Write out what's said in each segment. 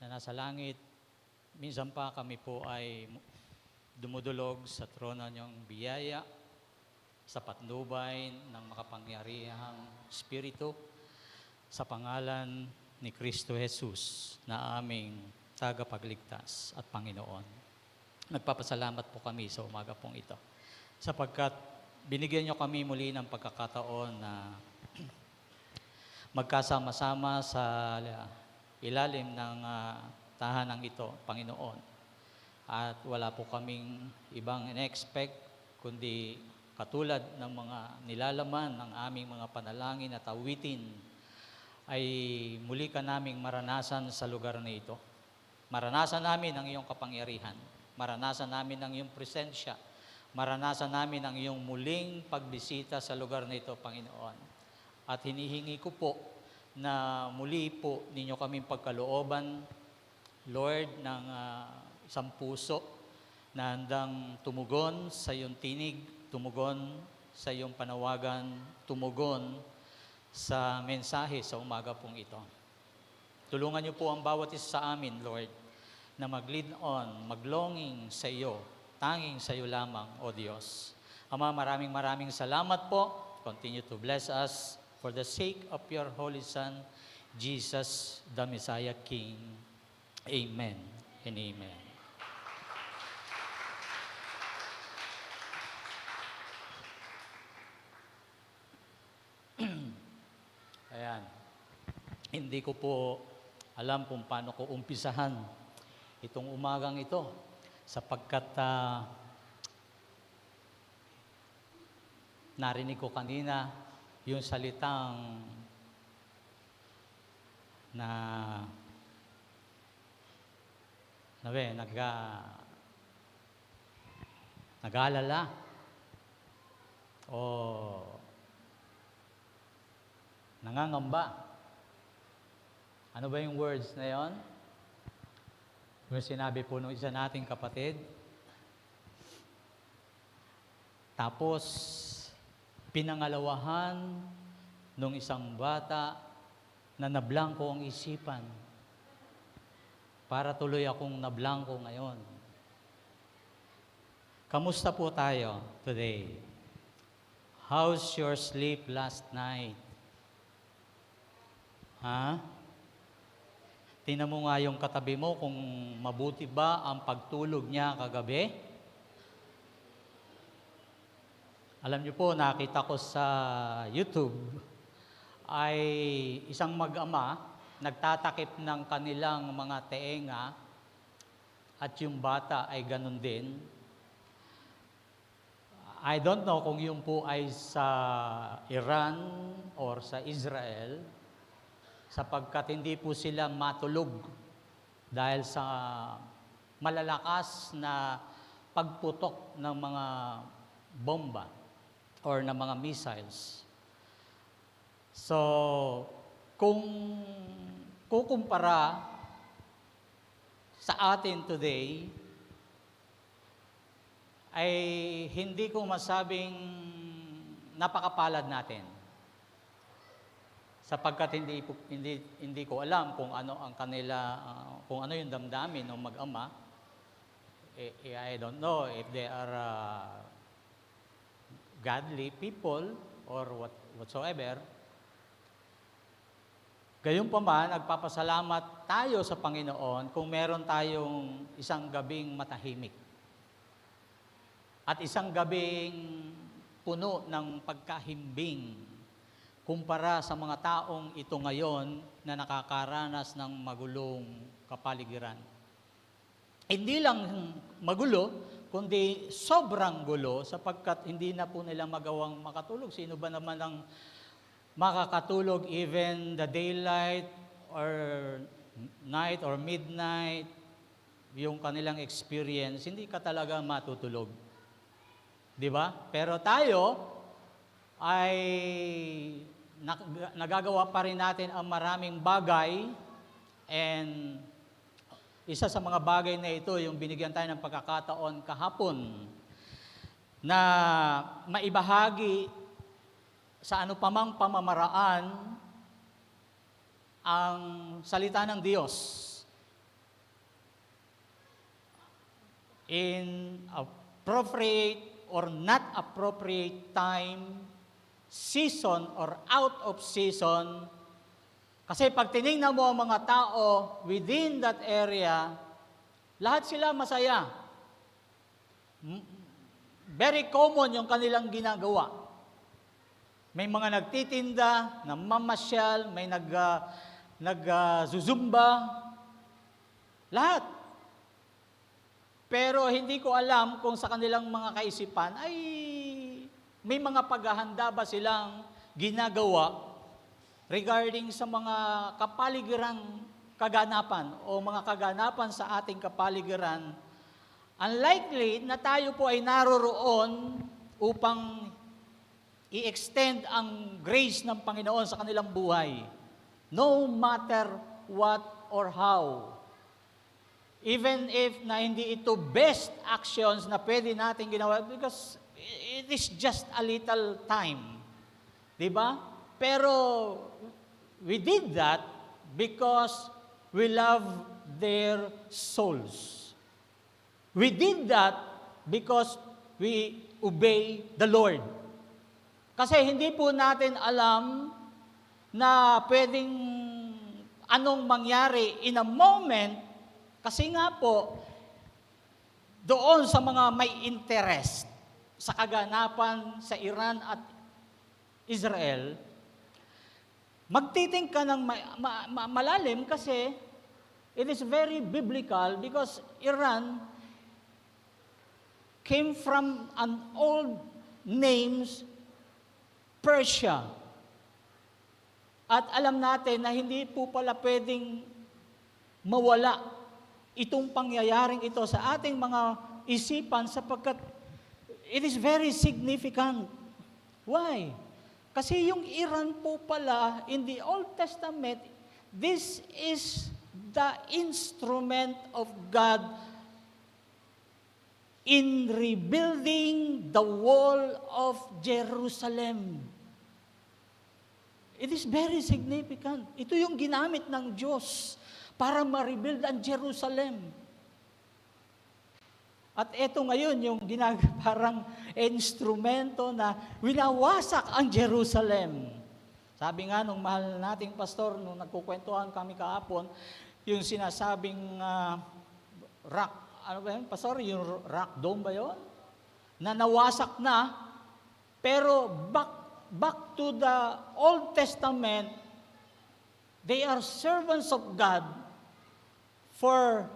na nasa langit, minsan pa kami po ay dumudulog sa trono niyong biyaya, sa patnubay ng makapangyarihang Espiritu, sa pangalan ni Kristo Jesus na aming tagapagligtas at Panginoon. Nagpapasalamat po kami sa umaga pong ito, sapagkat binigyan niyo kami muli ng pagkakataon na magkasama-sama sa ilalim ng tahanang ito, Panginoon. At wala po kaming ibang in-expect, kundi katulad ng mga nilalaman ng aming mga panalangin at awitin, ay muli ka naming maranasan sa lugar na ito. Maranasan namin ang iyong kapangyarihan. Maranasan namin ang iyong presensya. Maranasan namin ang iyong muling pagbisita sa lugar na ito, Panginoon. At hinihingi ko po na muli po ninyo kaming pagkalooban, Lord, ng isang puso na handang tumugon sa iyong tinig, tumugon sa iyong panawagan, tumugon sa mensahe sa umaga pong ito. Tulungan niyo po ang bawat isa sa amin, Lord, na mag-lead on, maglonging sa iyo, tanging sa iyo lamang, O Diyos. Ama, maraming salamat po. Continue to bless us for the sake of your Holy Son, Jesus, the Messiah King. Amen and amen. Ayan. Hindi ko po alam kung paano ko umpisahan itong umagang ito, sapagkat narinig ko kanina yung salitang nag-aalala o nangangamba. Ano ba yung words na yon? Yung sinabi po ng isa nating kapatid. Tapos, pinangalawahan nung isang bata na nablangko ang isipan. Para tuloy akong nablangko ngayon. Kamusta po tayo today? How's your sleep last night? Ha? Tingnan mo nga yung katabi mo kung mabuti ba ang pagtulog niya kagabi. Alam niyo po, nakita ko sa YouTube ay isang mag-ama nagtatakip ng kanilang mga teenga at yung bata ay ganun din. I don't know kung yung po ay sa Iran or sa Israel, sapagkat hindi po sila matulog dahil sa malalakas na pagputok ng mga bomba or ng mga missiles. So, kung kukumpara sa atin today, ay hindi ko masabing napakapalad natin. Sapagkat hindi ko alam kung ano ang kanila, kung ano yung damdamin ng mag-ama. I don't know if they are godly people or whatsoever. Gayunpaman, nagpapasalamat tayo sa Panginoon kung meron tayong isang gabing matahimik. At isang gabing puno ng pagkahimbing kumpara sa mga taong ito ngayon na nakakaranas ng magulong kapaligiran. Hindi lang magulo, kundi sobrang gulo sapagkat hindi na po nila magawang makatulog. Sino ba naman ang makakatulog even the daylight or night or midnight, yung kanilang experience, hindi ka talaga matutulog. Di ba? Pero tayo ay nagagawa pa rin natin ang maraming bagay, and isa sa mga bagay na ito, yung binigyan tayo ng pagkakataon kahapon na maibahagi sa ano pamang pamamaraan ang salita ng Diyos in appropriate or not appropriate time, season, or out of season. Kasi pag tinignan mo ang mga tao within that area, lahat sila masaya. Very common yung kanilang ginagawa. May mga nagtitinda, namamasyal, may nag-zumba, lahat. Pero hindi ko alam kung sa kanilang mga kaisipan ay may mga paghahanda ba silang ginagawa regarding sa mga kapaligirang kaganapan o mga kaganapan sa ating kapaligiran. Unlikely na tayo po ay naroroon upang i-extend ang grace ng Panginoon sa kanilang buhay. No matter what or how. Even if na hindi ito best actions na pwede natin ginawa because it is just a little time. Diba? Pero we did that because we love their souls. We did that because we obey the Lord. Kasi hindi po natin alam na pwedeng anong mangyari in a moment. Kasi nga po, doon sa mga may interest sa kaganapan sa Iran at Israel, magtiting ka ng malalim kasi it is very biblical because Iran came from an old names Persia. At alam natin na hindi po pala pwedeng mawala itong pangyayaring ito sa ating mga isipan sapagkat it is very significant. Why? Kasi yung Iran po pala in the Old Testament, this is the instrument of God in rebuilding the wall of Jerusalem. It is very significant. Ito yung ginamit ng Diyos para ma-rebuild ang Jerusalem. At ito ngayon yung parang instrumento na winawasak ang Jerusalem. Sabi nga nung mahal nating pastor, nung nagkukwentuhan kami kahapon, yung sinasabing rock, ano ba yun, pastor? Yung rock dome ba yun? Na nawasak na, pero back to the Old Testament, they are servants of God for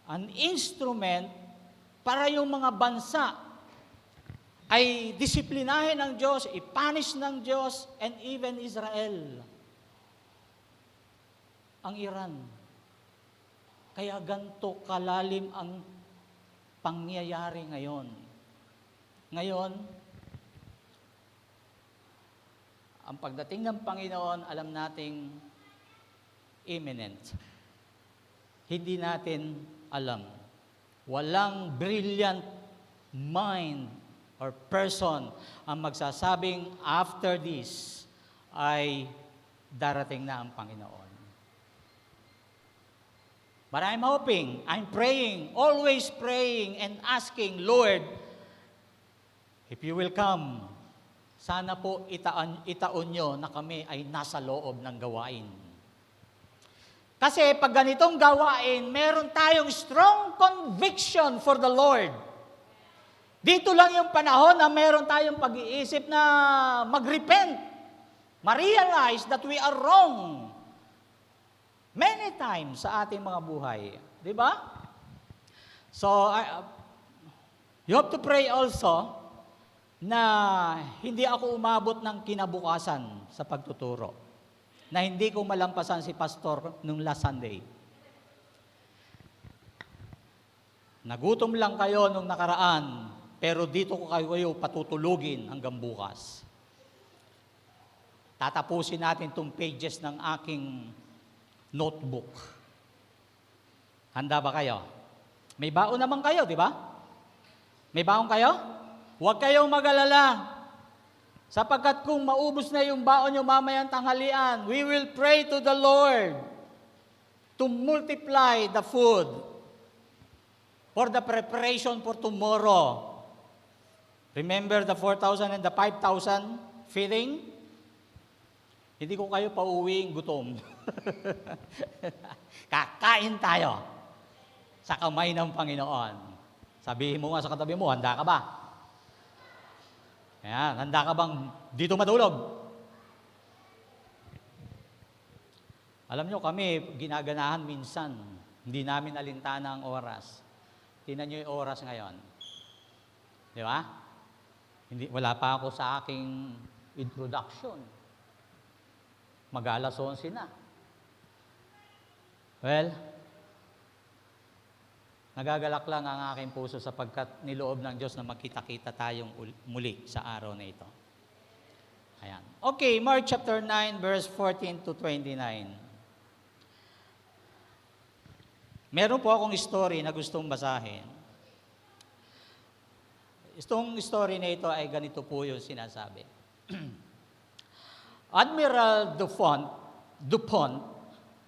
an instrument para yung mga bansa ay disiplinahin ng Diyos, ipunish ng Diyos, and even Israel. Ang Iran. Kaya ganito kalalim ang pangyayari ngayon. Ngayon, ang pagdating ng Panginoon, alam nating imminent. Hindi natin alam. Walang brilliant mind or person ang magsasabing after this ay darating na ang Panginoon. But I'm hoping, I'm praying, always praying and asking, Lord, if you will come, sana po itaon nyo na kami ay nasa loob ng gawain. Kasi pag ganitong gawain, meron tayong strong conviction for the Lord. Dito lang yung panahon na meron tayong pag-iisip na mag-repent. Ma-realize that we are wrong. Many times sa ating mga buhay. Di ba? So, you have to pray also na hindi ako umabot ng kinabukasan sa pagtuturo. Na hindi ko malampasan si pastor nung last Sunday. Nagutom lang kayo nung nakaraan, pero dito ko kayo patutulugin hanggang bukas. Tatapusin natin itong pages ng aking notebook. Handa ba kayo? May baon naman kayo, di ba? May baon kayo? Huwag kayong mag-alala. Sapagkat kung maubos na yung baon nyo mamayang tanghalian, we will pray to the Lord to multiply the food. for the preparation for tomorrow. Remember the 4,000 and the 5,000 feeding? Hindi ko kayo pauwiing gutom. Kakain tayo sa kamay ng Panginoon. Sabihin mo nga sa katabi mo, handa ka ba? Ayan, handa ka bang dito matulog? Alam nyo, kami, ginaganahan minsan. Hindi namin alintana ang oras. Tingnan nyo yung oras ngayon. Di ba? Wala pa ako sa aking introduction. Mag-alas 11 na. Well, nagagalak lang ang aking puso sapagkat niloob ng Diyos na magkita-kita tayong muli sa araw na ito. Ayan. Okay, Mark chapter 9, verse 14 to 29. Meron po akong story na gustong basahin. Itong story na ito ay ganito po yung sinasabi. Admiral Dupont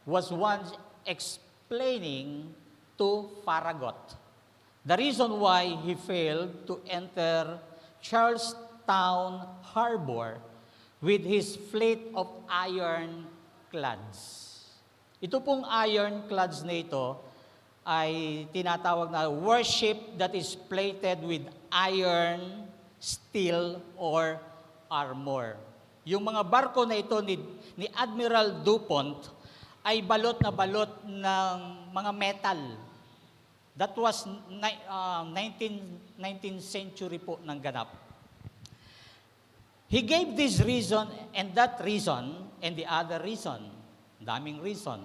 was once explaining to Farragut the reason why he failed to enter Charlestown Harbor with his fleet of ironclads. Ito pong ironclads na ito ay tinatawag na warship that is plated with iron, steel, or armor. Yung mga barko na ito ni Admiral Dupont ay balot na balot ng mga metal. That was 19th century po ng ganap. He gave this reason and that reason and the other reason. Daming reason.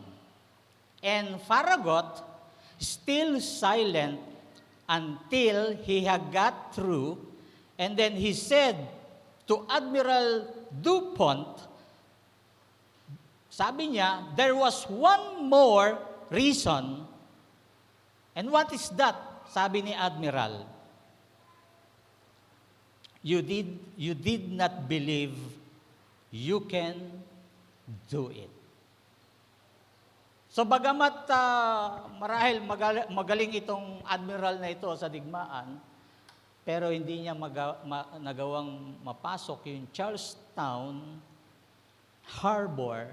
And Farragut still silent until he had got through, and then he said to Admiral Dupont, sabi niya, there was one more reason. And what is that? Sabi ni Admiral, you did not believe you can do it. So bagamat marahil magaling itong admiral na ito sa digmaan, pero hindi niya nagawang mapasok yung Charlestown Harbor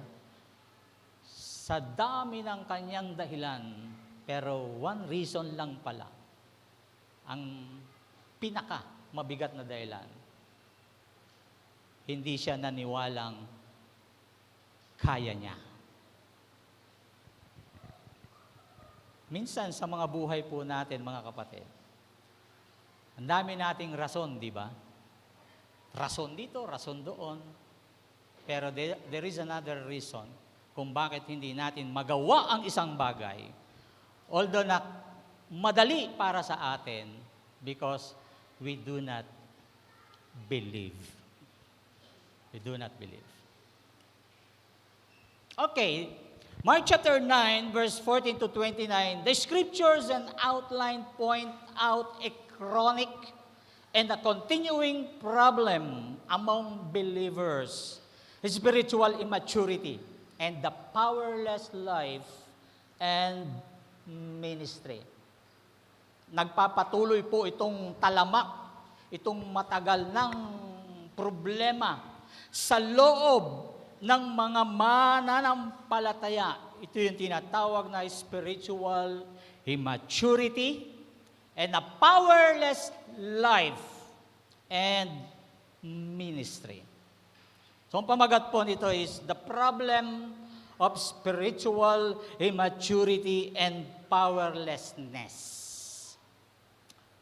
sa dami ng kanyang dahilan. Pero one reason lang pala, ang pinaka mabigat na dahilan, hindi siya naniwalang kaya niya. Minsan sa mga buhay po natin, mga kapatid, ang dami nating rason, di ba? Rason dito, rason doon. Pero there is another reason kung bakit hindi natin magawa ang isang bagay. Although na madali para sa atin, because we do not believe. We do not believe. Okay, Mark chapter 9, verse 14 to 29, the scriptures and outline point out a chronic and a continuing problem among believers, spiritual immaturity, and the powerless life and ministry. Nagpapatuloy po itong talamak, itong matagal ng problema sa loob ng mga mananampalataya. Ito yung tinatawag na spiritual immaturity and a powerless life and ministry. So ang pamagat po nito is the problem of spiritual immaturity and powerlessness.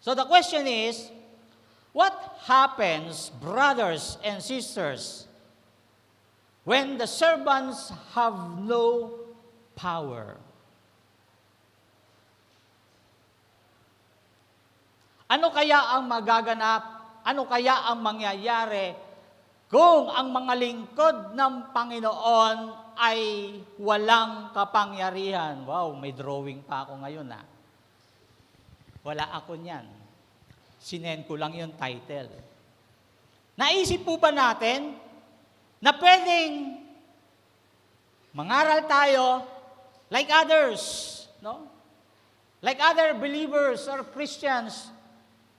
So the question is, what happens, brothers and sisters, when the servants have no power? Ano kaya ang magaganap? Ano kaya ang mangyayari kung ang mga lingkod ng Panginoon ay walang kapangyarihan? Wow, may drawing pa ako ngayon . Wala ako niyan. Sinend ko lang yung title. Naisip po ba natin na pwedeng mangaral tayo like others, no? Like other believers or Christians,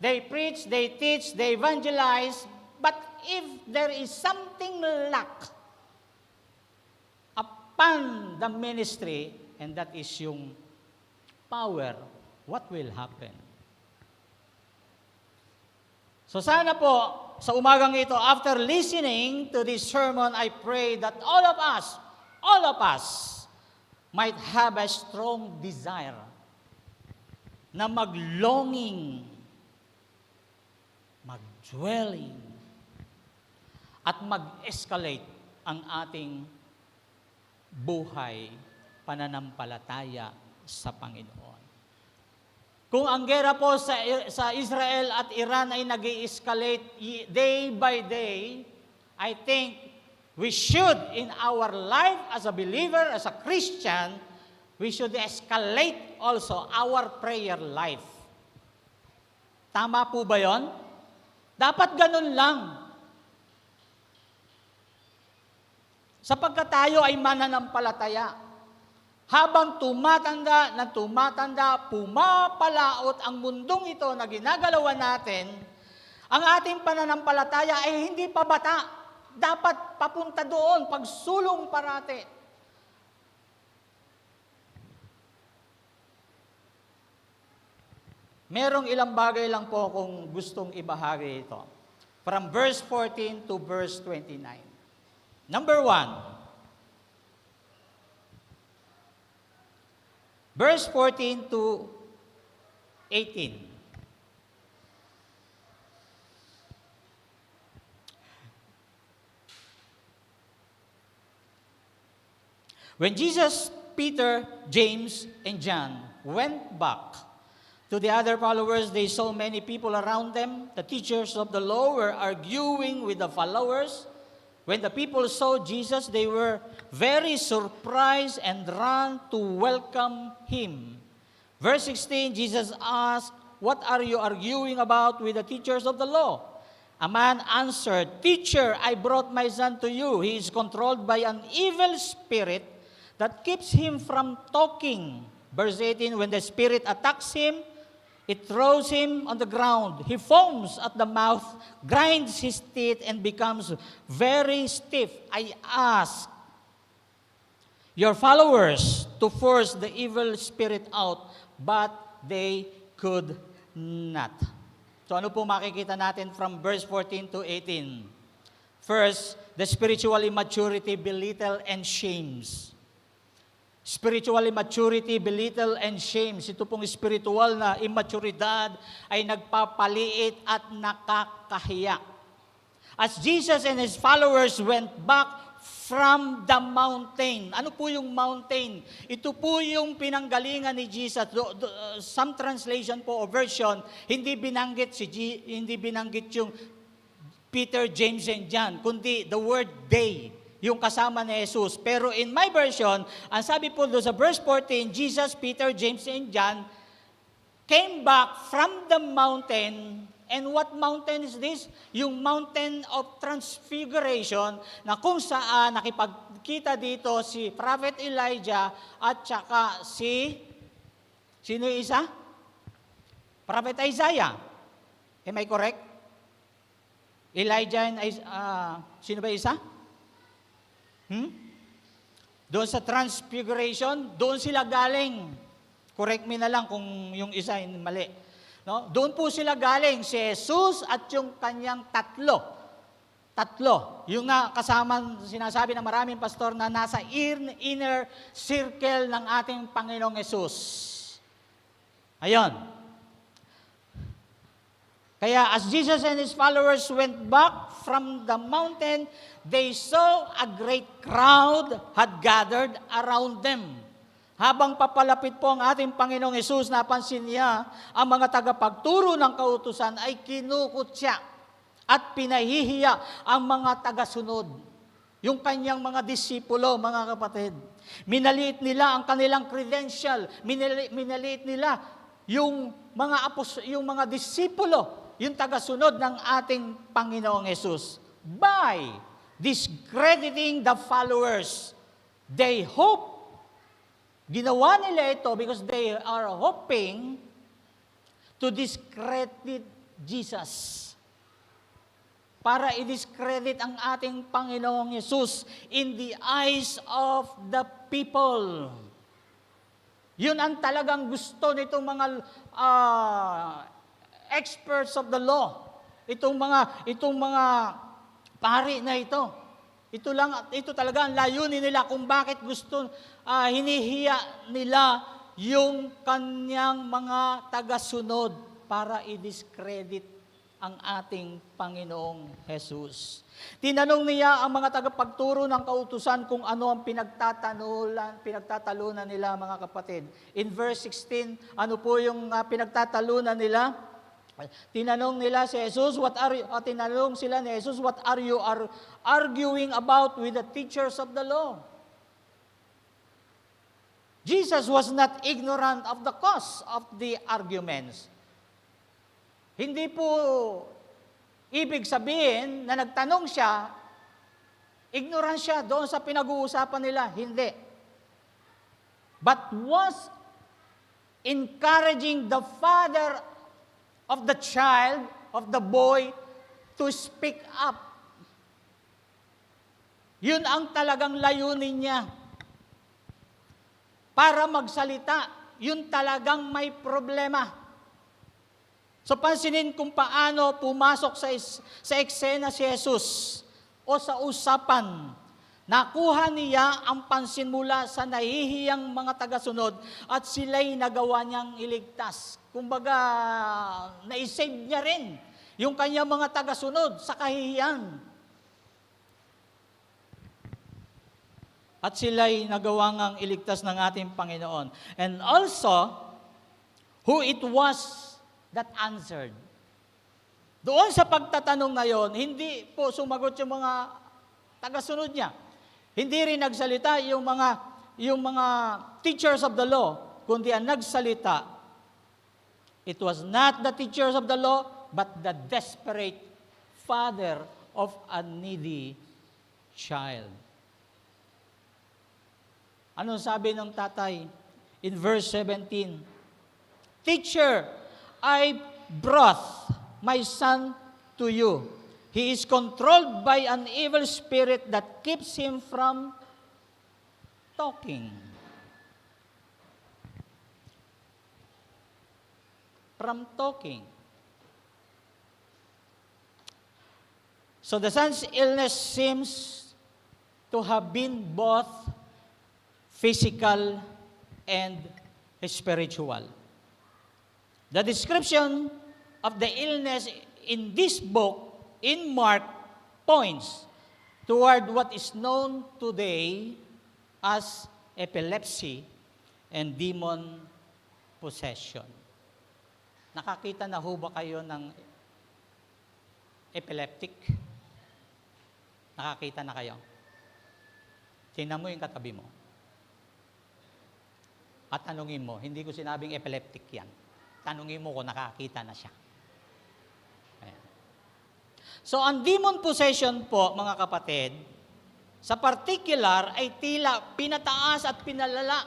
they preach, they teach, they evangelize, but if there is something lack upon the ministry, and that is yung power, what will happen? So sana po, sa umagang ito, after listening to this sermon, I pray that all of us might have a strong desire na maglonging, magdwelling, at mag-escalate ang ating buhay, pananampalataya sa Panginoon. Kung ang gera po sa Israel at Iran ay nag-i-escalate day by day, I think we should, in our life as a believer, as a Christian, we should escalate also our prayer life. Tama po ba yon? Dapat ganun lang. Sapagkat tayo ay mananampalataya. Habang tumatanda, pumapalaot ang mundong ito na ginagalawan natin, ang ating pananampalataya ay hindi pa bata. Dapat papunta doon, pagsulong parati. Merong ilang bagay lang po kung gustong ibahagi ito. From verse 14 to verse 29. Number 1, verse 14 to 18. When Jesus, Peter, James, and John went back to the other followers, they saw many people around them. The teachers of the law were arguing with the followers. When the people saw Jesus, they were very surprised and ran to welcome him. Verse 16, Jesus asked, "What are you arguing about with the teachers of the law?" A man answered, "Teacher, I brought my son to you. He is controlled by an evil spirit that keeps him from talking." Verse 18, when the spirit attacks him, it throws him on the ground. He foams at the mouth, grinds his teeth, and becomes very stiff. I ask your followers to force the evil spirit out, but they could not. So ano po makikita natin from verse 14 to 18? First, the spiritual immaturity belittle and shames. Spiritual immaturity, belittle, and shames. Ito pong spiritual na immaturidad ay nagpapaliit at nakakahiya. As Jesus and His followers went back from the mountain. Ano po yung mountain? Ito po yung pinanggalingan ni Jesus. Some translation po o version, hindi binanggit yung Peter, James, and John, kundi the word they, yung kasama ni Jesus. Pero in my version, ang sabi po doon sa verse 14, Jesus, Peter, James, and John came back from the mountain. And what mountain is this? Yung mountain of transfiguration na kung saan nakipagkita dito si Prophet Elijah at saka sino yung isa? Prophet Isaiah. Am I correct? Elijah and sino ba isa? Doon sa transfiguration, doon sila galing. Correct me na lang kung yung isa ay mali. No? Doon po sila galing, si Jesus at yung kanyang tatlo. Yung nga kasama, sinasabi ng maraming pastor na nasa inner circle ng ating Panginoong Jesus. Ayun. Kaya as Jesus and His followers went back from the mountain, they saw a great crowd had gathered around them. Habang papalapit po ang ating Panginoong Hesus, napansin niya ang mga tagapagturo ng kautusan ay kinukutya at pinahihiya ang mga tagasunod. Yung kanyang mga disipulo, mga kapatid. Minaliit nila ang kanilang credential. Minaliit nila yung mga disipulo, yung tagasunod ng ating Panginoong Hesus. By discrediting the followers, they hope Ginawa nila ito because they are hoping to discredit Jesus. Para i-discredit ang ating Panginoong Yesus in the eyes of the people. Yun ang talagang gusto nitong mga experts of the law. Itong mga pari na ito. Ito talaga ang layunin nila kung bakit gusto hinihiya nila yung kanyang mga tagasunod para i-discredit ang ating Panginoong Jesus. Tinanong niya ang mga tagapagturo ng kautusan kung ano ang pinagtatalunan nila, mga kapatid. In verse 16, ano po yung pinagtatalunan nila? Tinanong nila si Jesus, tinanong sila ni Jesus, what are you arguing about with the teachers of the law? Jesus was not ignorant of the cause of the arguments. Hindi po ibig sabihin na nagtanong siya, ignorant siya doon sa pinag-uusapan nila. Hindi. But was encouraging the father of the child, of the boy, to speak up. Yun ang talagang layunin niya. Para magsalita, yun talagang may problema. So pansinin kung paano pumasok sa eksena si Jesus o sa usapan. Nakuha niya ang pansin mula sa nahihiyang mga tagasunod at sila'y nagawa niyang iligtas. Kumbaga, naisave niya rin yung kanyang mga tagasunod sa kahihiyan. At sila'y nagawa ngang iligtas ng ating Panginoon. And also, who it was that answered. Doon sa pagtatanong na yon, hindi po sumagot yung mga tagasunod niya. Hindi rin nagsalita yung mga teachers of the law, kundi ang nagsalita, it was not the teachers of the law, but the desperate father of a needy child. Anong sabi ng tatay? In verse 17, Teacher, I brought my son to you. He is controlled by an evil spirit that keeps him from talking. From talking. So the son's illness seems to have been both physical and spiritual. The description of the illness in this book, in Mark, points toward what is known today as epilepsy and demon possession. Nakakita na ho ba kayo ng epileptic? Nakakita na kayo? Tingnan mo yung katabi mo. At tanungin mo, hindi ko sinabing epileptic yan. Tanungin mo kung nakakita na siya. So, ang demon possession po, mga kapatid, sa particular ay tila pinataas at pinalala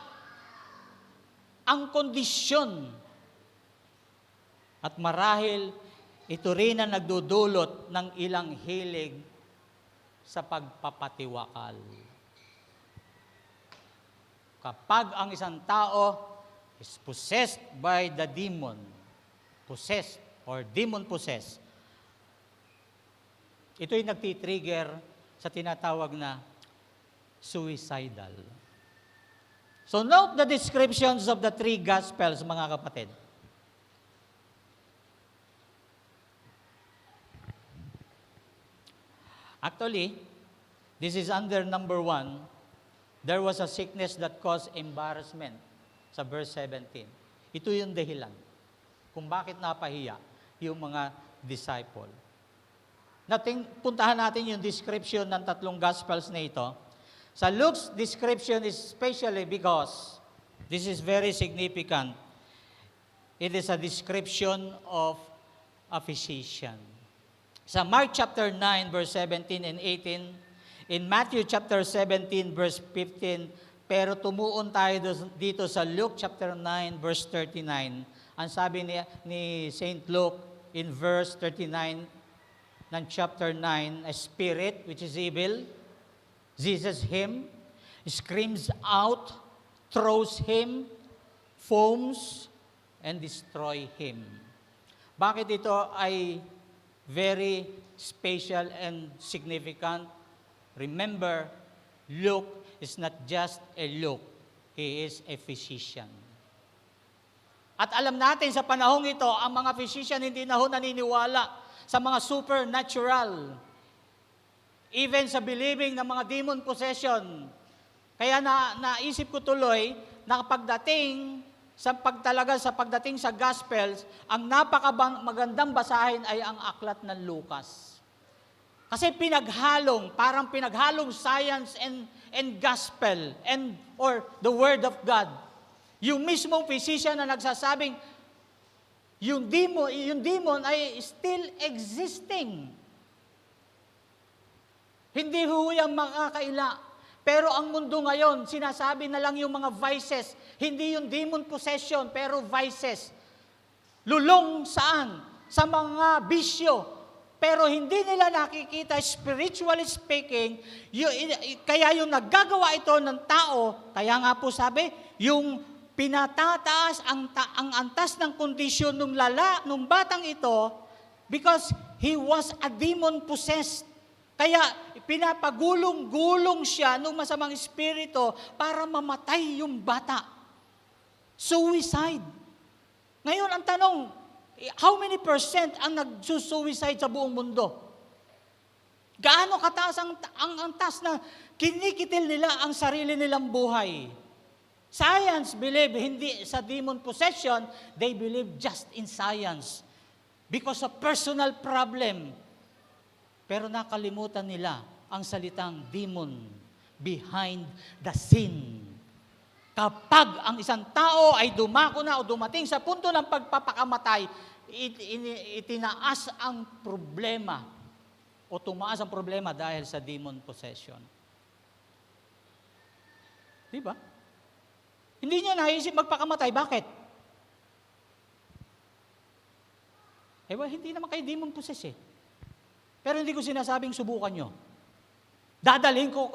ang kondisyon. At marahil, ito rin ang nagdudulot ng ilang hilig sa pagpapatiwakal. Kapag ang isang tao is possessed by the demon, possessed or demon-possessed, ito'y nagtitrigger sa tinatawag na suicidal. So note the descriptions of the three Gospels, mga kapatid. Actually, this is under number 1. There was a sickness that caused embarrassment sa verse 17. Ito yung dahilan kung bakit napahiya yung mga disciple. Puntahan natin yung description ng tatlong Gospels na ito. Sa Luke's description is especially because this is very significant. It is a description of a physician. Sa Mark chapter 9, verse 17 and 18, in Matthew chapter 17, verse 15 Pero tumuon tayo dito sa Luke chapter 9, verse 39. Ang sabi ni St. Luke in verse 39 ng chapter 9, a spirit which is evil seizes him, screams out, throws him, foams, and destroy him. Bakit ito ay very special and significant? Remember, Luke is not just a Luke. He is a physician. At alam natin sa panahong ito, ang mga physician hindi na ho naniniwala sa mga supernatural. Even sa believing ng mga demon possession. Kaya naisip ko tuloy na pagdating sa pagdating sa Gospels, ang magandang basahin ay ang aklat ng Lucas. Kasi parang pinaghalong science and gospel or the word of God. Yung mismong physician na nagsasabing yung demon ay still existing. Hindi ho yan makakaila. Pero ang mundo ngayon, sinasabi na lang yung mga vices. Hindi yung demon possession, pero vices. Lulong saan? Sa mga bisyo. Pero hindi nila nakikita, spiritually speaking, kaya yung naggagawa ito ng tao, kaya nga po sabi, yung pinatataas ang antas ng kondisyon nung batang ito, because he was a demon possessed. Kaya pinapagulong-gulong siya ng masamang espiritu para mamatay yung bata. Suicide. Ngayon, ang tanong, how many percent ang nagsusuicide sa buong mundo? Gaano kataas ang antas na kinikitil nila ang sarili nilang buhay? Science believe, hindi sa demon possession, they believe just in science. Because of personal problem. Pero nakalimutan nila ang salitang demon behind the sin. Kapag ang isang tao ay dumako na o dumating sa punto ng pagpapakamatay, itinaas ang problema o tumaas ang problema dahil sa demon possession. Di ba? Hindi niya naisip magpakamatay. Bakit? Hindi naman kayo demon possess eh. Pero hindi ko sinasabing subukan nyo.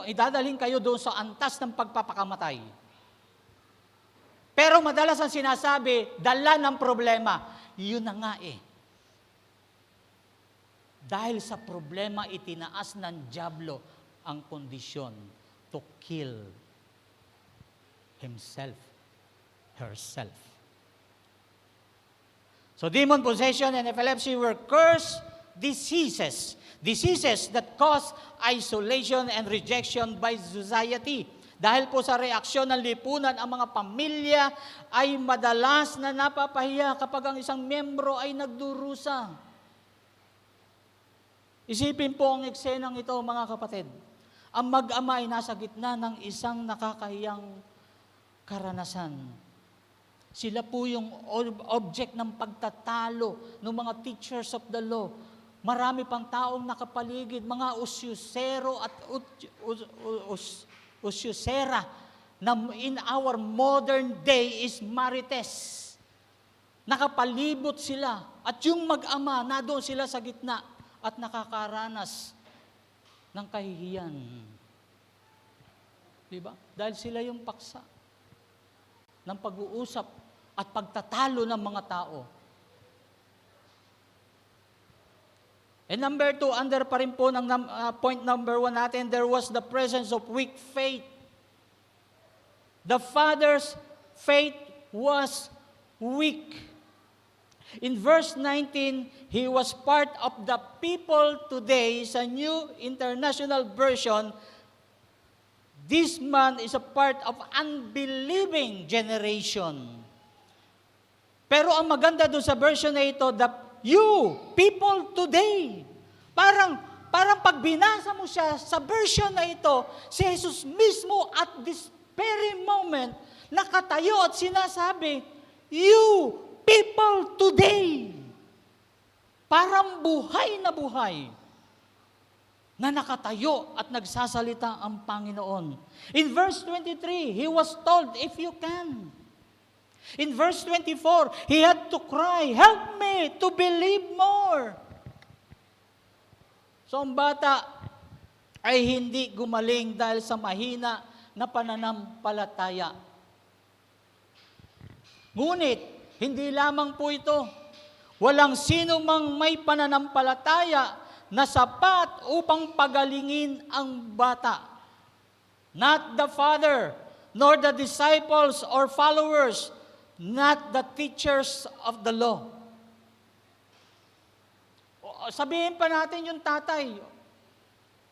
Idadalhin kayo doon sa antas ng pagpapakamatay. Pero madalas ang sinasabi, dala ng problema. Yun na nga eh. Dahil sa problema, itinaas ng dyablo ang kondisyon to kill himself, herself. So demon possession and epilepsy were cursed diseases. Diseases that cause isolation and rejection by society. Dahil po sa reaksyon ng lipunan, ang mga pamilya ay madalas na napapahiya kapag ang isang membro ay nagdurusa. Isipin po ang eksenang ito, mga kapatid. Ang mag-ama ay nasa gitna ng isang nakakahiyang karanasan. Sila po yung object ng pagtatalo ng mga teachers of the law. Marami pang taong nakapaligid, mga usyusero at usyusera na in our modern day is marites. Nakapalibot sila at yung mag-ama na doon sila sa gitna at nakakaranas ng kahihiyan. Diba? Dahil sila yung paksa ng pag-uusap at pagtatalo ng mga tao. And number 2, under pa rin po ng point number 1 natin, there was the presence of weak faith. The father's faith was weak. In verse 19, he was part of the people today, sa New International Version. This man is a part of unbelieving generation. Pero ang maganda doon sa version na ito, you, people today. Parang pag binasa mo siya sa version na ito, si Jesus mismo at this very moment, nakatayo at sinasabi, you, people today. Parang buhay na buhay. na nakatayo at nagsasalita ang Panginoon. In verse 23, he was told, if you can. In verse 24, he had to cry, help me to believe more. So ang bata ay hindi gumaling dahil sa mahina na pananampalataya. Ngunit, hindi lamang po ito. Walang sino mang may pananampalataya na sapat upang pagalingin ang bata. Not the father, nor the disciples or followers, not the teachers of the law. Sabihin pa natin yung tatay,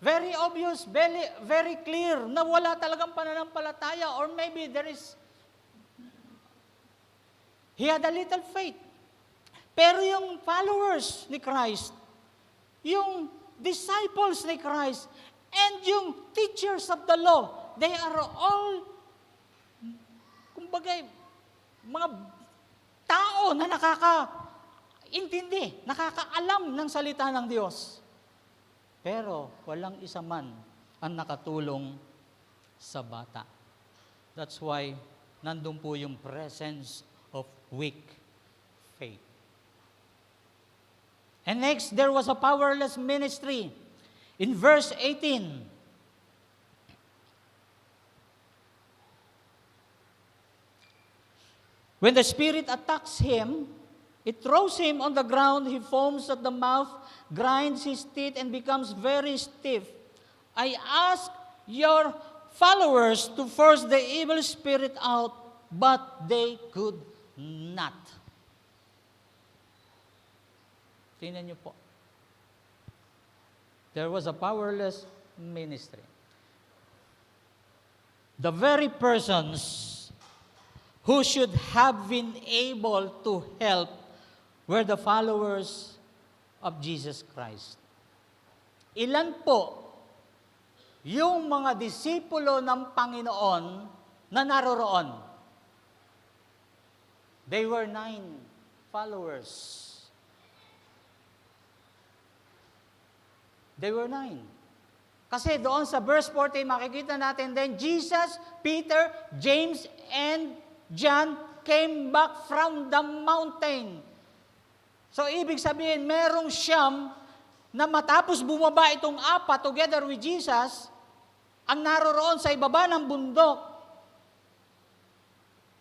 very obvious, very clear, na wala talagang pananampalataya, or maybe he had a little faith. Pero yung followers ni Christ, yung disciples ni Christ, and yung teachers of the law, they are all, kumbaga, mga tao na nakakaintindi, nakakaalam ng salita ng Diyos. Pero walang isa man ang nakatulong sa bata. That's why nandun po yung presence of weak faith. And next, there was a powerless ministry. In verse 18, when the spirit attacks him, it throws him on the ground, he foams at the mouth, grinds his teeth, and becomes very stiff. I ask your followers to force the evil spirit out, but they could not. Tingnan niyo po. There was a powerless ministry. The very persons who should have been able to help were the followers of Jesus Christ. Ilan po yung mga disipulo ng Panginoon na naroroon? They were 9 followers. They were 9. Kasi doon sa verse 14, makikita natin then Jesus, Peter, James, and John came back from the mountain. So, ibig sabihin, merong 9 na matapos bumaba itong 4 together with Jesus, ang naroroon sa ibaba ng bundok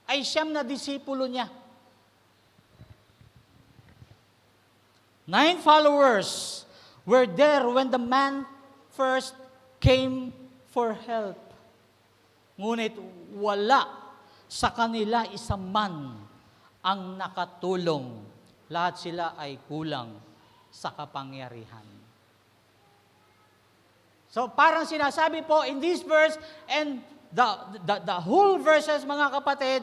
ay 9 na disipulo niya. 9 followers were there when the man first came for help. Ngunit wala sa kanila isa man ang nakatulong. Lahat sila ay kulang sa kapangyarihan. So parang sinasabi po in this verse and the whole verses, mga kapatid,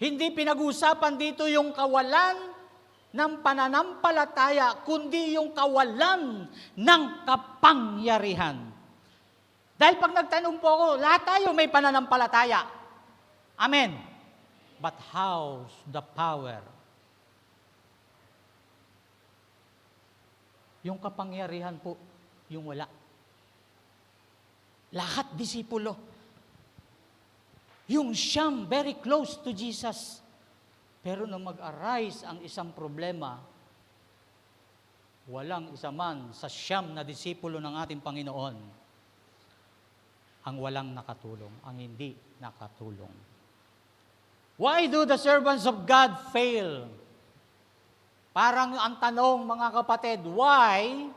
hindi pinag-usapan dito yung kawalan ng pananampalataya, kundi yung kawalan ng kapangyarihan. Dahil pag nagtanong po ako, lahat tayo may pananampalataya. Amen. But how's the power? Yung kapangyarihan po, yung wala. Lahat disipulo. Yung 9 very close to Jesus. Pero nung mag-arise ang isang problema, walang isa man sa 9 na disipulo ng ating Panginoon ang walang nakatulong, ang hindi nakatulong. Why do the servants of God fail? Parang ang tanong, mga kapatid, why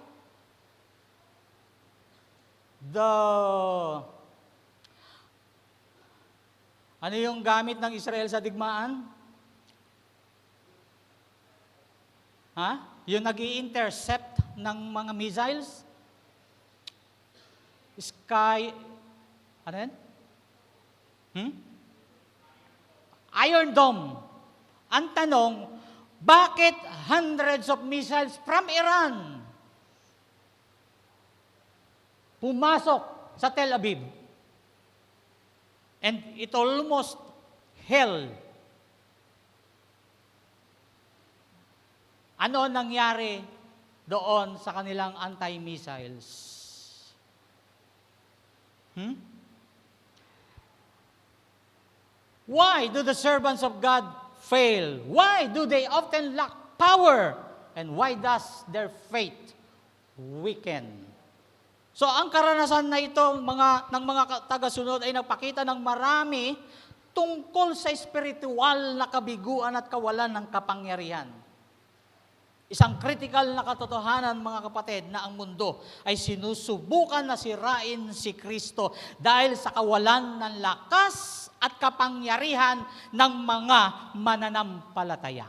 ano yung gamit ng Israel sa digmaan? Yung nag-i-intercept ng mga missiles? Ano yan? Iron Dome. Ang tanong, bakit hundreds of missiles from Iran pumasok sa Tel Aviv? And it almost hell. Ano nangyari doon sa kanilang anti-missiles. Why do the servants of God fail? Why do they often lack power? And why does their faith weaken? So ang karanasan na ito ng mga tagasunod ay nagpakita ng marami tungkol sa espiritual na kabiguan at kawalan ng kapangyarihan. Isang critical na katotohanan, mga kapatid, na ang mundo ay sinusubukan na sirain si Kristo dahil sa kawalan ng lakas at kapangyarihan ng mga mananampalataya.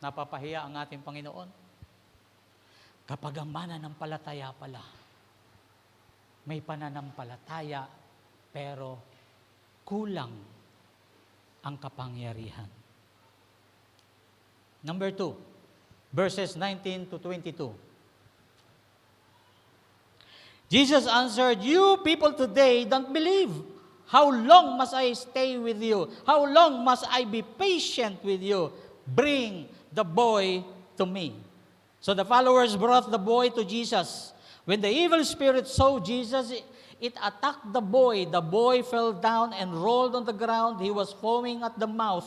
Napapahiya ang ating Panginoon kapag ang mananampalataya pala may pananampalataya pero kulang ang kapangyarihan. Number 2, verses 19 to 22. Jesus answered, "You people today don't believe. How long must I stay with you? How long must I be patient with you? Bring the boy to me." So the followers brought the boy to Jesus. When the evil spirit saw Jesus, it attacked the boy. The boy fell down and rolled on the ground. He was foaming at the mouth.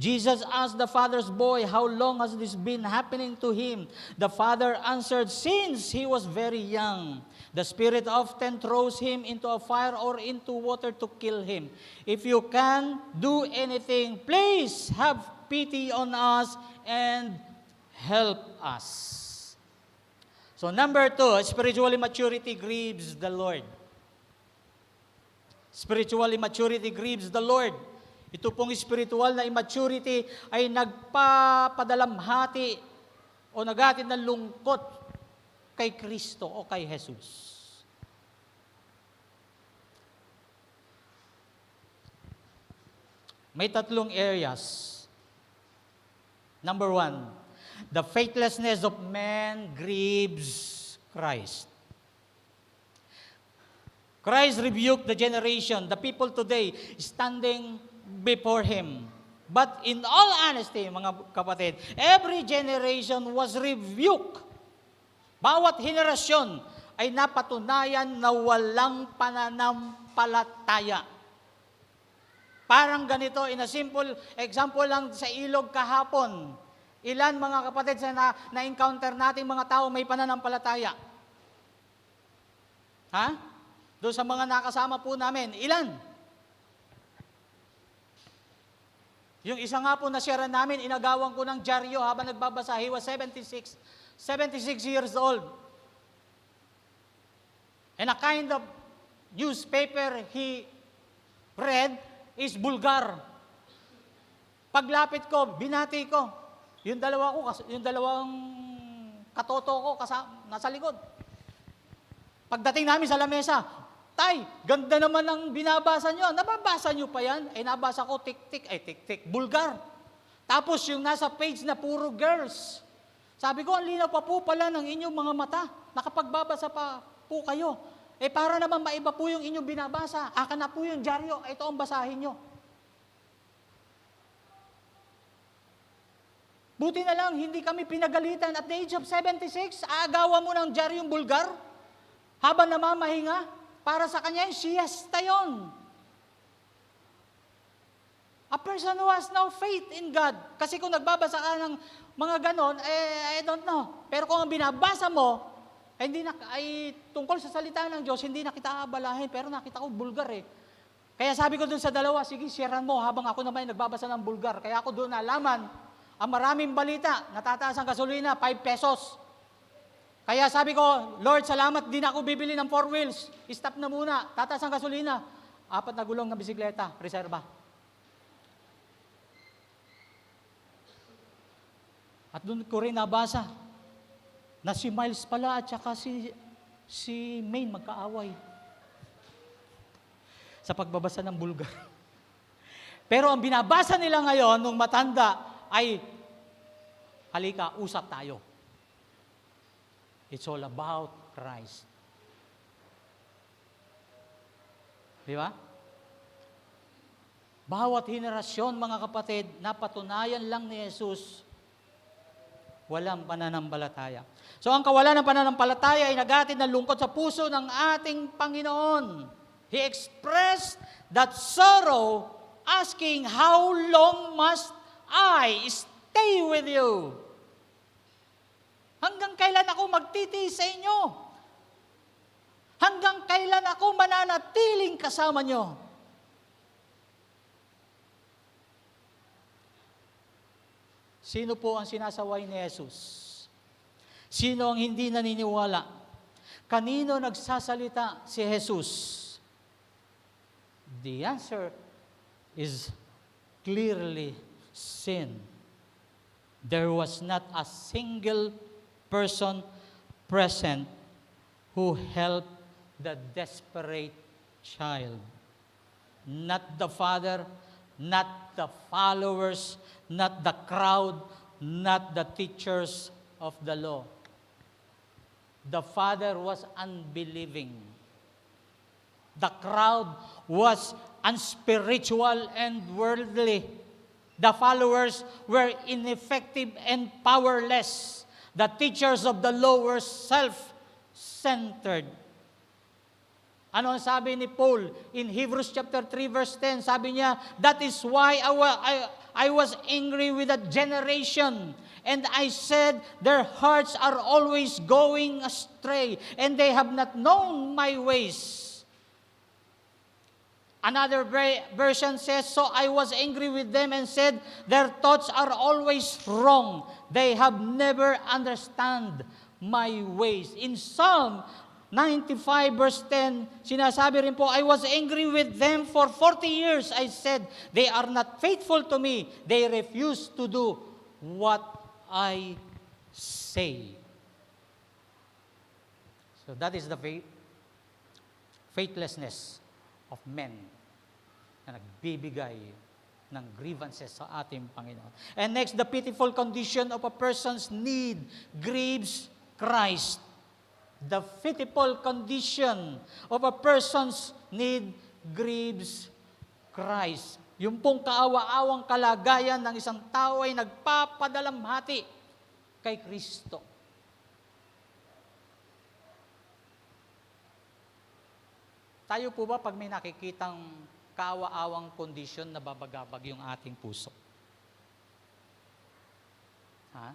Jesus asked the father's boy, "How long has this been happening to him?" The father answered, "Since he was very young. The spirit often throws him into a fire or into water to kill him. If you can do anything, please have pity on us and help us." So number 2, spiritually maturity grieves the Lord. Spiritual immaturity grieves the Lord. Ito pong spiritual na immaturity ay nagpapadalamhati o naghatid ng lungkot kay Kristo o kay Jesus. May tatlong areas. Number 1, the faithlessness of man grieves Christ. Christ rebuked the generation, the people today standing before Him. But in all honesty, mga kapatid, every generation was rebuked. Bawat henerasyon ay napatunayan na walang pananampalataya. Parang ganito, in a simple example lang sa ilog kahapon. Ilan mga kapatid sa na-encounter nating mga tao may pananampalataya? Ha? Doon sa mga nakasama po namin, ilan? Yung isa nga po na share namin, inagawan ko ng dyaryo habang nagbabasa. He was 76 years old. And a kind of newspaper he read is Bulgar. Paglapit ko, binati ko. Yung dalawang katoto ko nasa likod. Pagdating namin sa lamesa, "Tay, ganda naman ang binabasa nyo. Nababasa nyo pa yan?" Nabasa ko, tik-tik, Bulgar. Tapos yung nasa page na puro girls. Sabi ko, ang linaw pa po pala ng inyong mga mata. Nakapagbabasa pa po kayo. Para naman maiba po yung inyong binabasa. Akin na po yung dyaryo. Ito ang basahin nyo. Buti na lang, hindi kami pinagalitan. At the age of 76, aagawan mo ng dyaryong Bulgar? Habang namamahinga? Para sa kanya, siesta yun. A person who has no faith in God. Kasi kung nagbabasa ka ng mga ganon, I don't know. Pero kung ang binabasa mo, ay tungkol sa salita ng Diyos, hindi na kita abalahin, pero nakita ko Bulgar eh. Kaya sabi ko dun sa dalawa, sige, sharean mo habang ako naman nagbabasa ng Bulgar. Kaya ako doon nalaman, ang maraming balita, natataas ang gasolina, 5 pesos. Kaya sabi ko, "Lord, salamat, di na ako bibili ng 4 wheels. Stop na muna, tataas ang gasolina. 4 na gulong na bisikleta, reserba." At doon ko rin nabasa na si Miles pala at saka si Maine magkaaway sa pagbabasa ng Bulgar. Pero ang binabasa nila ngayon, nung matanda, ay, halika, usap tayo. It's all about Christ. Di ba? Bawat henerasyon, mga kapatid, napatunayan lang ni Jesus, walang pananampalataya. So ang kawalan ng pananampalataya ay naghatid ng lungkot sa puso ng ating Panginoon. He expressed that sorrow, asking, "How long must I stay with you?" Hanggang kailan ako magtitiis sa inyo? Hanggang kailan ako mananatiling kasama nyo? Sino po ang sinasaway ni Jesus? Sino ang hindi naniniwala? Kanino nagsasalita si Jesus? The answer is clearly sin. There was not a single person present who helped the desperate child. Not the father, not the followers, not the crowd, not the teachers of the law. The father was unbelieving. The crowd was unspiritual and worldly. The followers were ineffective and powerless. The teachers of the law were self-centered. Ano ang sabi ni Paul in Hebrews chapter 3 verse 10? Sabi niya, "That is why I was angry with that generation. And I said, their hearts are always going astray, and they have not known my ways." Another version says, "So I was angry with them and said, their thoughts are always wrong. They have never understand my ways." In Psalm 95 verse 10, sinasabi rin po, "I was angry with them for 40 years. I said, they are not faithful to me. They refuse to do what I say." So that is the faithlessness of men na nagbibigay ng grievances sa ating Panginoon. And next, the pitiful condition of a person's need grieves Christ. The pitiful condition of a person's need grieves Christ. Yung pong kaawa-awang kalagayan ng isang tao ay nagpapadalamhati kay Kristo. Tayo po ba pag may nakikitang kaawa-awang kondisyon na babagabag yung ating puso? Ha?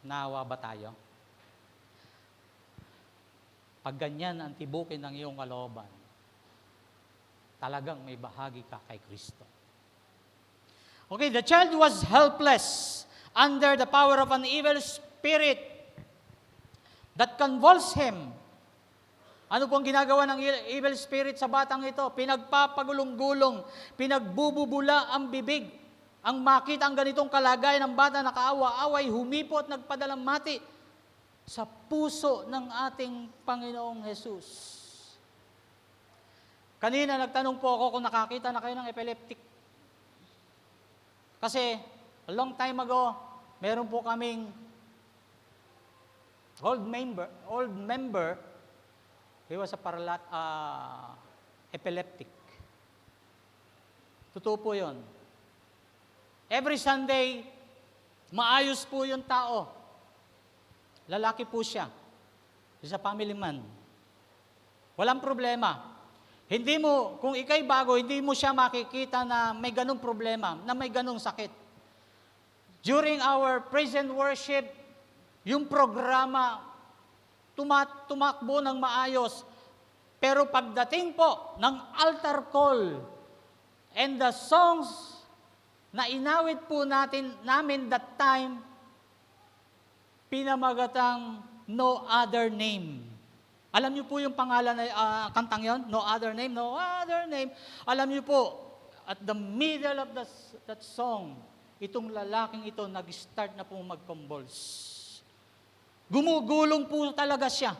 Naawa ba tayo? Pag ganyan ang tibukin ng iyong kalooban, talagang may bahagi ka kay Kristo. Okay, the child was helpless under the power of an evil spirit that convulsed him. Ano pong ginagawa ng evil spirit sa batang ito? Pinagpapagulong-gulong, pinagbububula ang bibig. Ang makita ang ganitong kalagayan ng bata na kaawa-away, humipo at nagpadalamhati sa puso ng ating Panginoong Jesus. Kanina nagtanong po ako kung nakakita na kayo ng epileptic. Kasi a long time ago, meron po kaming old member, he was a epileptic. Totoo po yun. Every Sunday, maayos po yung tao. Lalaki po siya. He's a family man. Walang problema. Hindi mo, kung ikay bago, hindi mo siya makikita na may ganong problema, na may ganong sakit. During our praise and worship, yung programa, tumakbo ng maayos. Pero pagdating po ng altar call and the songs na inawit po namin that time, pinamagatang No Other Name. Alam niyo po yung pangalan na kantang yon? No Other Name, No Other Name. Alam niyo po, at the middle of that song, itong lalaking ito nag-start na po mag-convulse. Gumugulong po talaga siya.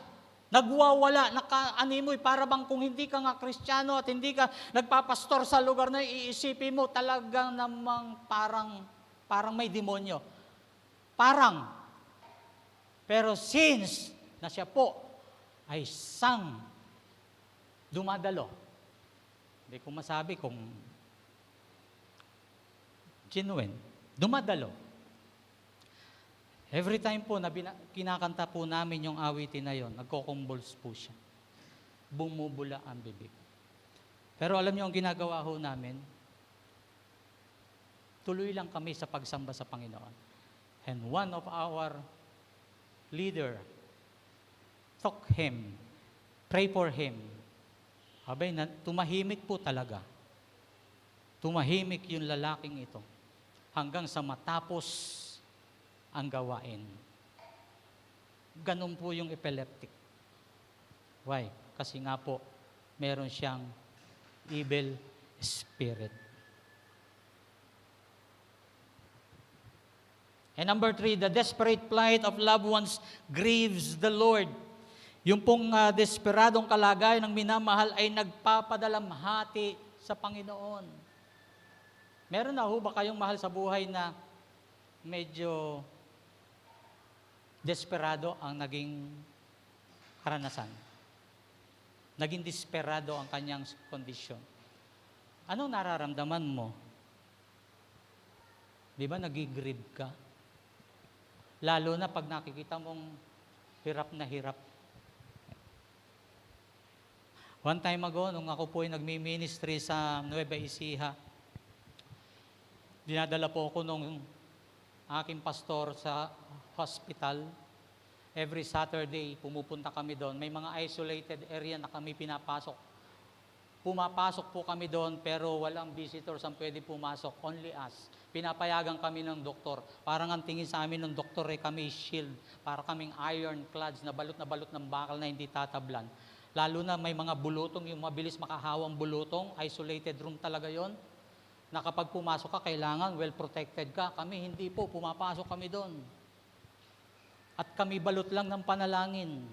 Nagwawala, nakaanimoy, para bang kung hindi ka nga Kristiyano at hindi ka nagpapastor sa lugar na iisipin mo, talagang namang parang may demonyo. Parang. Pero since na siya po ay dumadalo Hindi ko masabi kung genuine. Dumadalo. Every time po na kinakanta po namin yung awitin na yon, nagko-convulse po siya. Bumubula ang bibig. Pero alam niyo ang ginagawa ho namin, tuloy lang kami sa pagsamba sa Panginoon. And one of our leader talk him, pray for him. Abay, tumahimik po talaga. Tumahimik yung lalaking ito hanggang sa matapos ang gawain. Ganun po yung epileptic. Why? Kasi nga po, meron siyang evil spirit. And number 3, the desperate plight of loved ones grieves the Lord. Yung pong desperadong kalagayan ng minamahal ay nagpapadalamhati sa Panginoon. Meron na ho ba kayong mahal sa buhay na medyo desperado ang naging karanasan? Naging desperado ang kanyang kondisyon. Anong nararamdaman mo? Di ba nagigrieve ka? Lalo na pag nakikita mong hirap na hirap. One time ago, nung ako po ay nagmi-ministry sa Nueva Ecija, dinadala po ako nung aking pastor sa hospital. Every Saturday, pumupunta kami doon. May mga isolated area na kami pinapasok. Pumapasok po kami doon, pero walang visitors ang pwede pumasok. Only us. Pinapayagan kami ng doktor. Parang ang tingin sa amin ng doktor ay kami shield. Para kaming ironclads na balot ng bakal na hindi tatablan. Lalo na may mga bulutong, yung mabilis makahawang bulutong, isolated room talaga yon. Na kapag pumasok ka, kailangan well protected ka. Kami hindi po, pumapasok kami doon. At kami balot lang ng panalangin.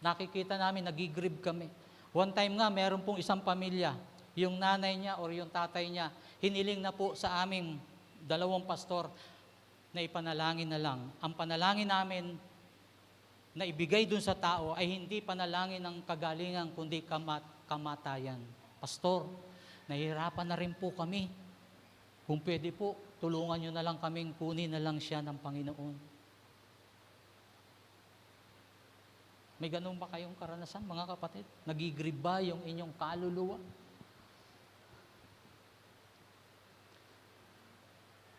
Nakikita namin, nagigrieve kami. One time nga, meron pong isang pamilya, yung nanay niya or yung tatay niya, hiniling na po sa aming dalawang pastor na ipanalangin na lang. Ang panalangin namin na ibigay dun sa tao ay hindi panalangin ng kagalingan, kundi kamatayan. Pastor, nahihirapan na rin po kami. Kung pwede po, tulungan nyo na lang kaming kunin na lang siya ng Panginoon. May ganun ba kayong karanasan, mga kapatid? Nagigrieve ba yung inyong kaluluwa?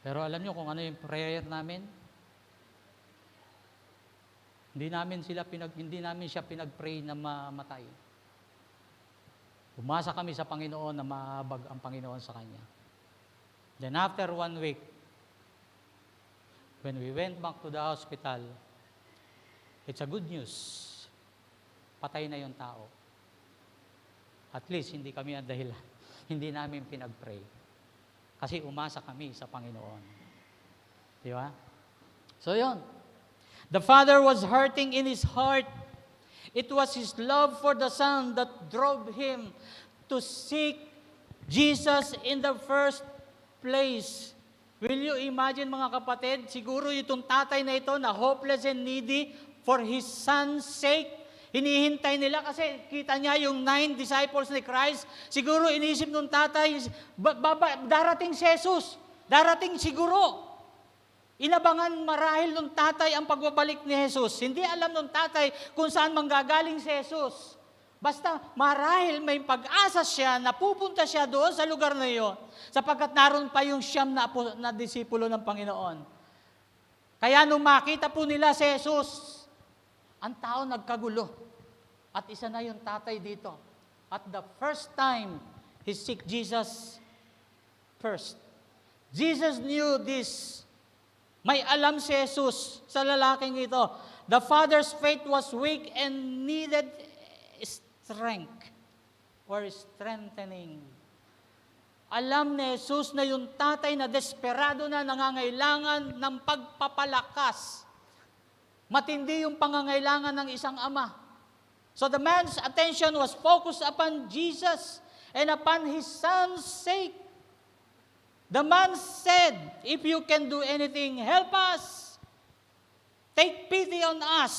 Pero alam nyo kung ano yung prayer namin? Hindi namin siya pinag-pray na mamatay. Umasa kami sa Panginoon na maabag ang Panginoon sa kanya. Then after 1 week, when we went back to the hospital, it's a good news. Patay na yung tao. At least, hindi kami ang dahilan. Hindi namin pinag-pray. Kasi umasa kami sa Panginoon. Di ba? So, yun. The Father was hurting in His heart. It was His love for the Son that drove Him to seek Jesus in the first place. Will you imagine, mga kapatid, siguro itong tatay na ito na hopeless and needy for His Son's sake, hinihintay nila kasi kita niya yung 9 disciples ni Christ. Siguro inisip nung tatay, darating si Jesus. Darating siguro. Inabangan marahil nung tatay ang pagbabalik ni Jesus. Hindi alam nung tatay kung saan manggagaling si Jesus. Basta marahil may pag-asa siya na pupunta siya doon sa lugar na iyon sapagkat naroon pa yung siyam na disipulo ng Panginoon. Kaya nung makita po nila si Jesus, ang tao nagkagulo. At isa na yung tatay dito. At the first time, he seek Jesus first. Jesus knew this. May alam si Jesus sa lalaking ito. The father's faith was weak and needed strength or strengthening. Alam ni Jesus na yung tatay na desperado na nangangailangan ng pagpapalakas. Matindi yung pangangailangan ng isang ama. So the man's attention was focused upon Jesus and upon his son's sake. The man said, "If you can do anything, help us. Take pity on us.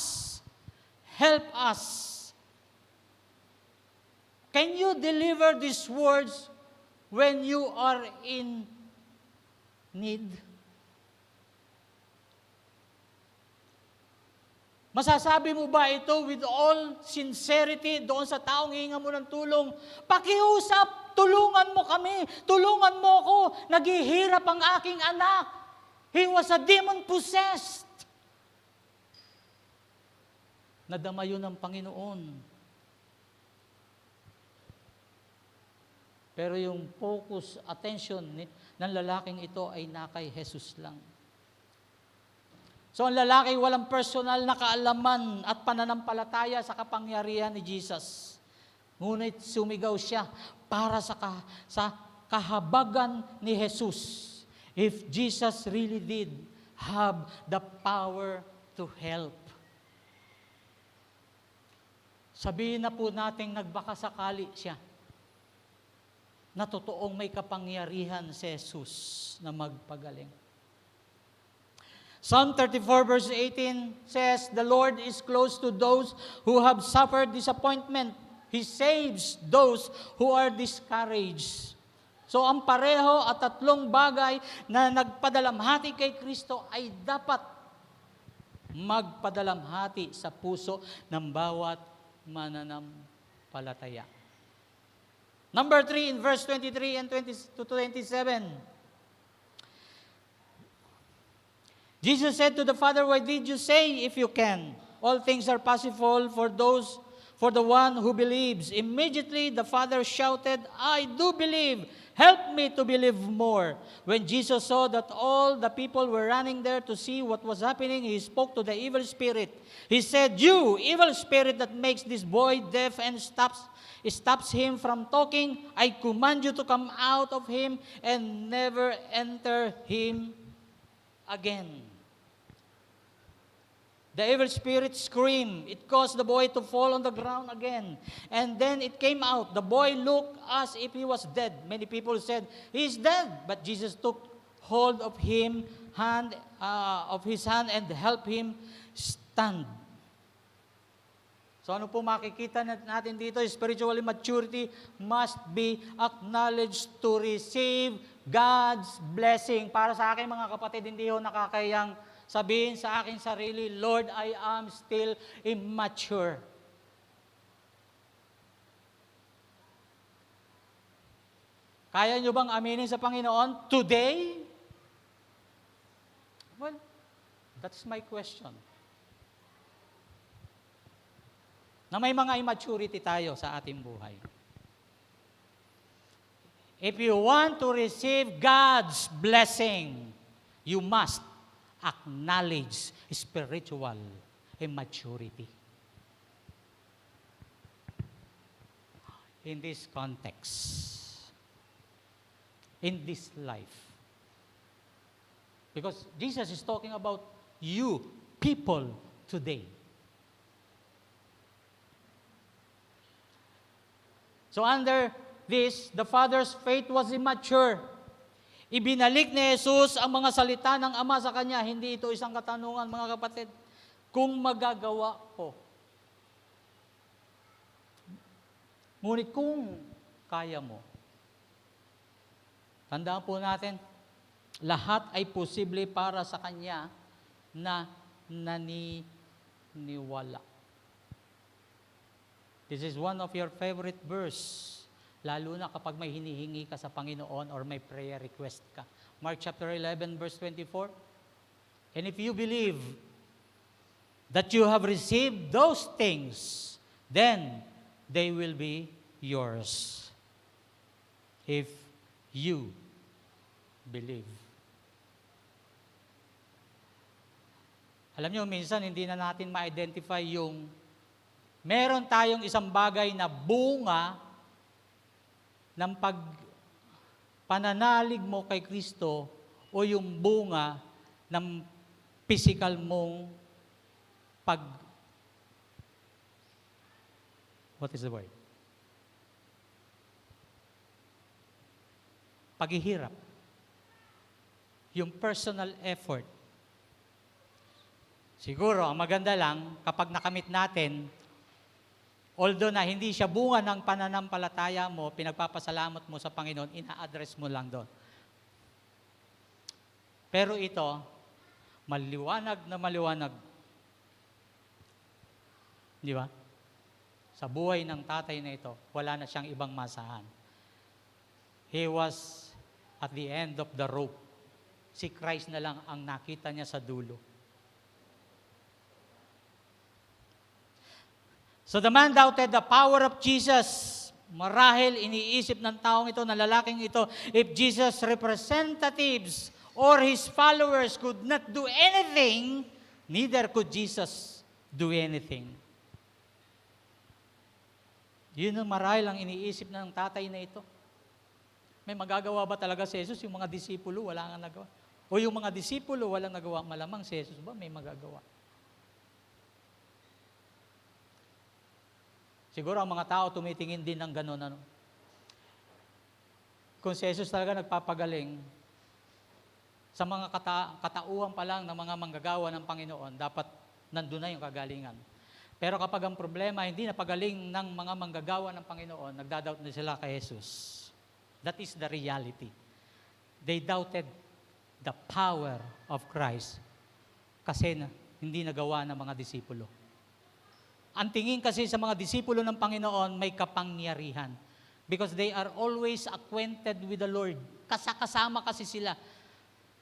Help us." Can you deliver these words when you are in need? Masasabi mo ba ito with all sincerity doon sa taong hihinga mo ng tulong? Pakiusap, tulungan mo kami, tulungan mo ako, naghihirap ang aking anak. He was a demon-possessed. Nadama yun ng Panginoon. Pero yung focus, attention ng lalaking ito ay na kay Jesus lang. So ang lalaki walang personal na kaalaman at pananampalataya sa kapangyarihan ni Jesus. Ngunit sumigaw siya para sa kahabagan ni Jesus. If Jesus really did have the power to help. Sabihin na po natin nagbakasakali siya na totoong may kapangyarihan si Jesus na magpagaling. Psalm 34 verse 18 says, "The Lord is close to those who have suffered disappointment. He saves those who are discouraged." So ang pareho at tatlong bagay na nagpadalamhati kay Kristo ay dapat magpadalamhati sa puso ng bawat mananampalataya. Number 3 in verse 23 and 27. Jesus said to the Father, "Why did you say, if you can? All things are possible for the one who believes." Immediately the Father shouted, "I do believe. Help me to believe more." When Jesus saw that all the people were running there to see what was happening, he spoke to the evil spirit. He said, "You evil spirit that makes this boy deaf and stops him from talking, I command you to come out of him and never enter him again." The evil spirit screamed. It caused the boy to fall on the ground again. And then it came out. The boy looked as if he was dead. Many people said, "He's dead." But Jesus took hold of his hand and helped him stand. So ano po makikita natin dito? Spiritual maturity must be acknowledged to receive God's blessing. Para sa akin mga kapatid, hindi ho nakakayang sabihin sa aking sarili, "Lord, I am still immature." Kaya nyo bang aminin sa Panginoon today? Well, that's my question. Na may mga immaturity tayo sa ating buhay. If you want to receive God's blessing, you must acknowledge spiritual immaturity. In this context, in this life. Because Jesus is talking about you, people, today. So under this, the Father's faith was immature. Ibinalik ni Jesus ang mga salita ng Ama sa Kanya. Hindi ito isang katanungan, mga kapatid. Kung magagawa ko. Ngunit kung kaya mo. Tandaan po natin, lahat ay posible para sa Kanya na naniniwala. This is one of your favorite verse. Lalo na kapag may hinihingi ka sa Panginoon or may prayer request ka. Mark chapter 11 verse 24. "And if you believe that you have received those things, then they will be yours." If you believe. Alam nyo, minsan hindi na natin ma-identify yung meron tayong isang bagay na bunga ng pananalig mo kay Kristo o yung bunga ng physical mong what is the word? Paghihirap. Yung personal effort. Siguro, ang maganda lang, kapag nakamit natin, Although na hindi siya bunga ng pananampalataya mo, pinagpapasalamat mo sa Panginoon, ina-address mo lang doon. Pero ito, maliwanag na maliwanag. Di ba? Sa buhay ng tatay na ito, wala na siyang ibang masahan. He was at the end of the rope. Si Christ na lang ang nakita niya sa dulo. So the man doubted the power of Jesus. Marahil iniisip ng taong ito, ng lalaking ito, if Jesus' representatives or His followers could not do anything, neither could Jesus do anything. Yun ang marahil ang iniisip ng tatay na ito. May magagawa ba talaga si Jesus? Yung mga disipulo, wala nga nagawa. O yung mga disipulo, walang nagawa. Malamang si Jesus ba may magagawa? Siguro ang mga tao tumitingin din ng gano'n. Ano? Kung si Jesus talaga nagpapagaling, sa mga katauhan pa lang ng mga manggagawa ng Panginoon, dapat nandun na yung kagalingan. Pero kapag ang problema, hindi napagaling ng mga manggagawa ng Panginoon, nagdadoubt na sila kay Jesus. That is the reality. They doubted the power of Christ kasi hindi nagawa ng mga disipulo. Ang tingin kasi sa mga disipulo ng Panginoon, may kapangyarihan. Because they are always acquainted with the Lord. Kasakasama kasi sila.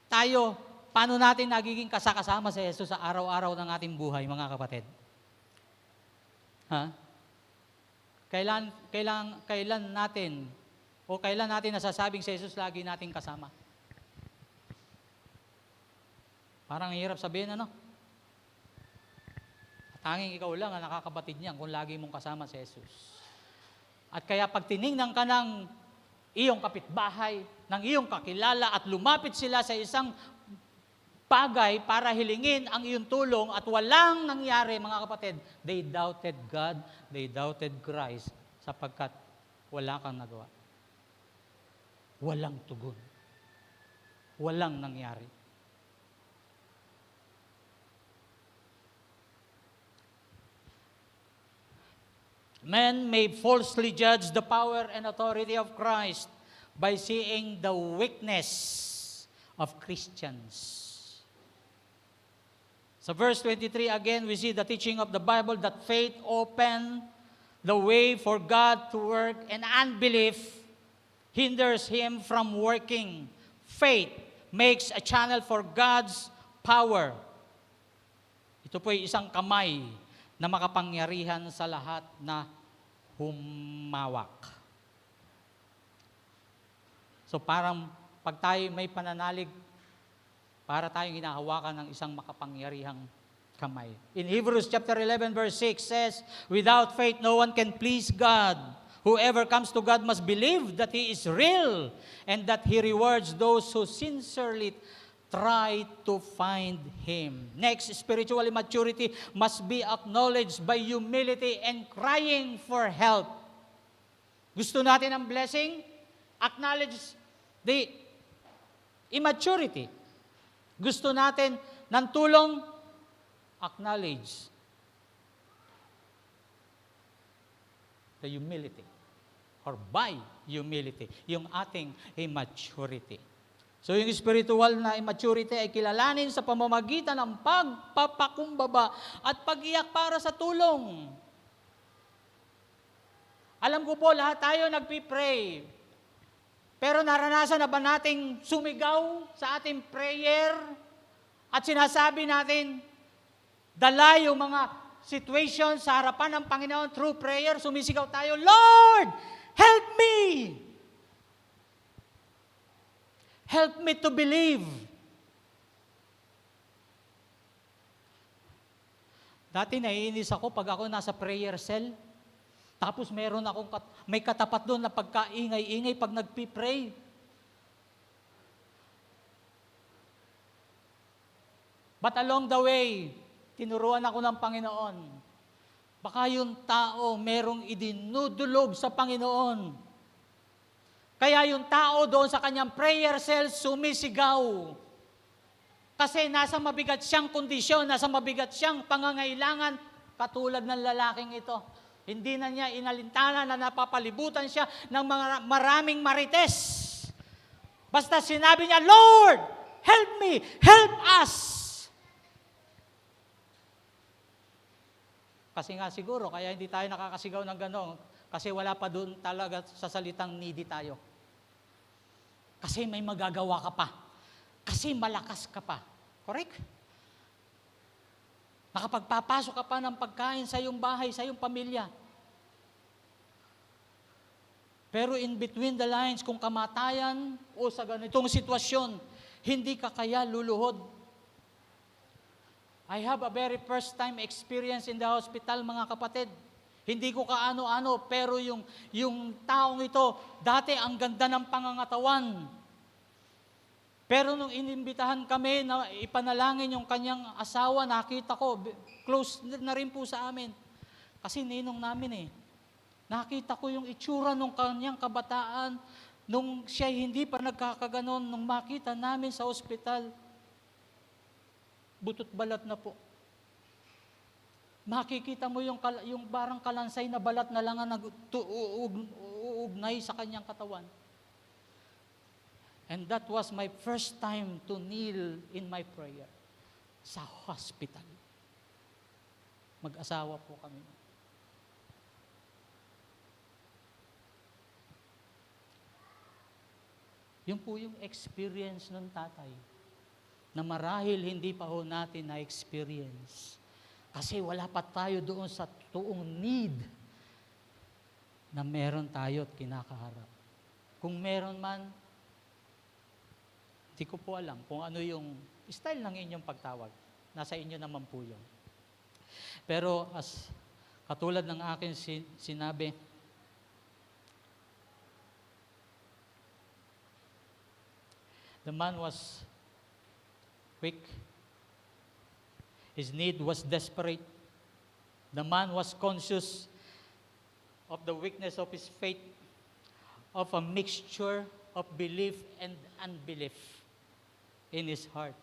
Tayo, paano natin nagiging kasakasama sa Jesus sa araw-araw ng ating buhay, mga kapatid? Ha? Kailan natin nasasabing si Jesus lagi nating kasama? Parang hirap sabihin, ano? Tanging ikaw lang ang nakakabatid niyan kung lagi mong kasama si Jesus. At kaya pag tiningnan ka ng iyong kapitbahay, ng iyong kakilala at lumapit sila sa isang bagay para hilingin ang iyong tulong at walang nangyari, mga kapatid, they doubted God, they doubted Christ sapagkat wala kang nagawa. Walang tugon. Walang nangyari. Men may falsely judge the power and authority of Christ by seeing the weakness of Christians. So verse 23 again, we see the teaching of the Bible that faith open the way for God to work and unbelief hinders Him from working. Faith makes a channel for God's power. Ito po ay isang kamay na makapangyarihan sa lahat na humawak. So parang pag tayo may pananalig, para tayong hinahawakan ng isang makapangyarihang kamay. In Hebrews chapter 11 verse 6 says, without faith no one can please God. Whoever comes to God must believe that He is real and that He rewards those who sincerely try to find Him. Next, spiritual maturity must be acknowledged by humility and crying for help. Gusto natin ang blessing? Acknowledge the immaturity. Gusto natin ng tulong? Acknowledge the humility or by humility, yung ating immaturity. So yung spiritual na immaturity ay kilalanin sa pamamagitan ng pagpapakumbaba at pag-iyak para sa tulong. Alam ko po, lahat tayo nagpipray. Pero naranasan na ba nating sumigaw sa ating prayer at sinasabi natin, dala yung mga situation sa harapan ng Panginoon through prayer, sumisigaw tayo, Lord, help me! Help me to believe. Dati naiinis ako pag ako nasa prayer cell. Tapos may katapat doon na pagkaingay-ingay pag nagpipray. But along the way, tinuruan ako ng Panginoon. Baka yung tao merong idinudulog sa Panginoon. Kaya yung tao doon sa kanyang prayer cell sumisigaw. Kasi nasa mabigat siyang kondisyon, nasa mabigat siyang pangangailangan, katulad ng lalaking ito. Hindi na niya inalintana na napapalibutan siya ng mga maraming marites. Basta sinabi niya, Lord, help me, help us. Kasi nga siguro, kaya hindi tayo nakakasigaw ng gano'n, kasi wala pa doon talaga sa salitang needy tayo. Kasi may magagawa ka pa. Kasi malakas ka pa. Correct? Nakapagpapasok ka pa ng pagkain sa iyong bahay, sa iyong pamilya. Pero in between the lines, kung kamatayan o sa ganitong sitwasyon, hindi ka kaya luluhod. I have a very first time experience in the hospital, mga kapatid. Hindi ko kaano-ano, pero yung taong ito, dati ang ganda ng pangangatawan. Pero nung inimbitahan kami na ipanalangin yung kanyang asawa, nakita ko, close na rin po sa amin. Kasi ninong namin eh. Nakita ko yung itsura ng kanyang kabataan, nung siya hindi pa nagkakaganon, nung makita namin sa ospital, butot balat na po. Makikita mo yung barang kalansay na balat na lang ang uugnay sa kanyang katawan. And that was my first time to kneel in my prayer sa hospital. Mag-asawa po kami. Yun po yung experience ng tatay na marahil hindi pa ho natin na-experience. Kasi wala pa tayo doon sa totoong need na meron tayo at kinakaharap. Kung meron man, hindi ko po alam kung ano yung style ng inyong pagtawag. Nasa inyo naman po yun. Pero katulad ng akin sinabi, the man was weak. His need was desperate. The man was conscious of the weakness of his faith, of a mixture of belief and unbelief in his heart.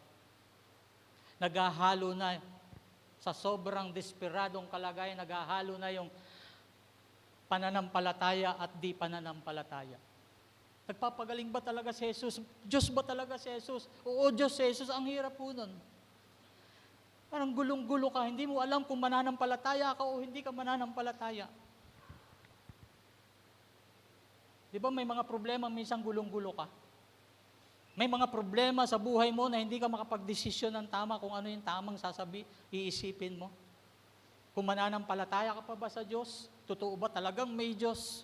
Naghahalo na sa sobrang desperadong kalagayan, naghahalo na yung pananampalataya at di pananampalataya. Nagpapagaling ba talaga si Jesus? Diyos ba talaga si Jesus? Oo, Diyos si Jesus. Ang hirap po nun. Parang gulong-gulo ka, hindi mo alam kung mananampalataya ka o hindi ka mananampalataya. Di ba may mga problema, minsan gulong-gulo ka? May mga problema sa buhay mo na hindi ka makapagdesisyon ng tama kung ano yung tamang iisipin mo. Kung mananampalataya ka pa ba sa Diyos? Totoo ba talagang may Diyos?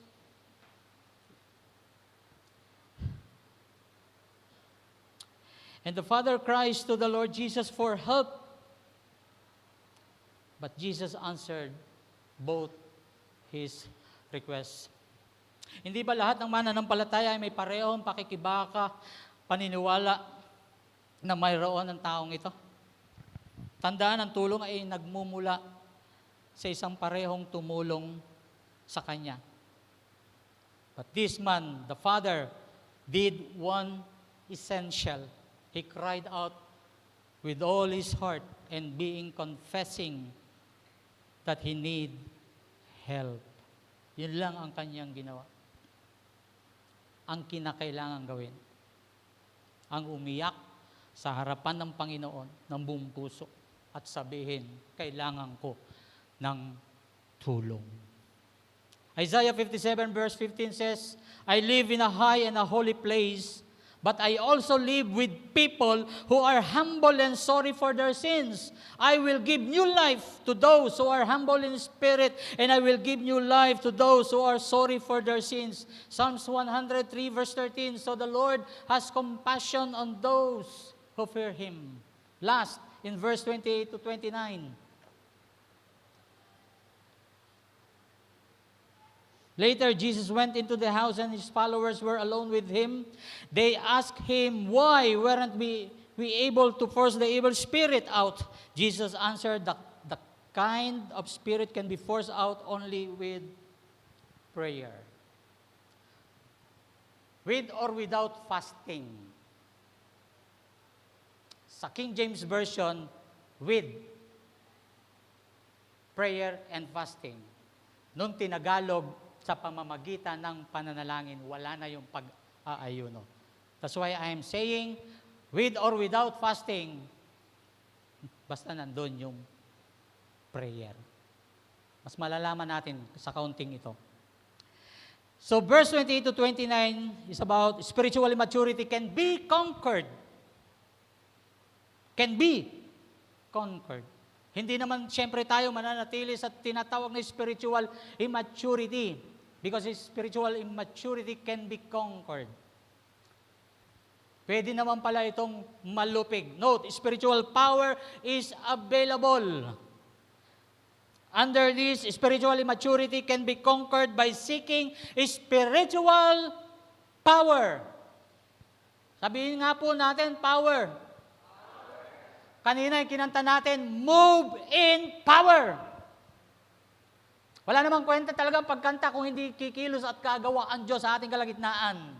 And the father cries to the Lord Jesus for help. But Jesus answered both his requests. Hindi ba lahat ng mananampalataya ay may parehong pakikibaka, paniniwala na mayroon ng taong ito? Tandaan, ang tulong ay nagmumula sa isang parehong tumulong sa kanya. But this man, the father, did one essential. He cried out with all his heart and confessing that he need help. Yun lang ang kanyang ginawa. Ang kinakailangan gawin. Ang umiyak sa harapan ng Panginoon ng buong puso at sabihin, kailangan ko ng tulong. Isaiah 57 verse 15 says, I live in a high and a holy place, but I also live with people who are humble and sorry for their sins. I will give new life to those who are humble in spirit, and I will give new life to those who are sorry for their sins. Psalms 103 verse 13, so the Lord has compassion on those who fear Him. Last, in verse 28 to 29. Later, Jesus went into the house and his followers were alone with him. They asked him, why weren't we able to force the evil spirit out? Jesus answered, the kind of spirit can be forced out only with prayer. With or without fasting. Sa King James Version, with prayer and fasting. nung tinagalog sa pamamagitan ng pananalangin, wala na yung pag-aayuno. That's why I am saying, with or without fasting, basta nandun yung prayer. Mas malalaman natin sa kaunting ito. So verse 28 to 29 is about spiritual immaturity can be conquered. Can be conquered. Hindi naman siyempre tayo mananatili sa tinatawag na spiritual immaturity because spiritual immaturity can be conquered. Pwede naman pala itong malupig. Note, spiritual power is available. Under this, spiritual immaturity can be conquered by seeking spiritual power. Sabihin nga po natin, power. Kanina yung kinanta natin, move in power. Wala namang kwenta talagang pagkanta kung hindi kikilos at kagawa ang Diyos sa ating kalagitnaan.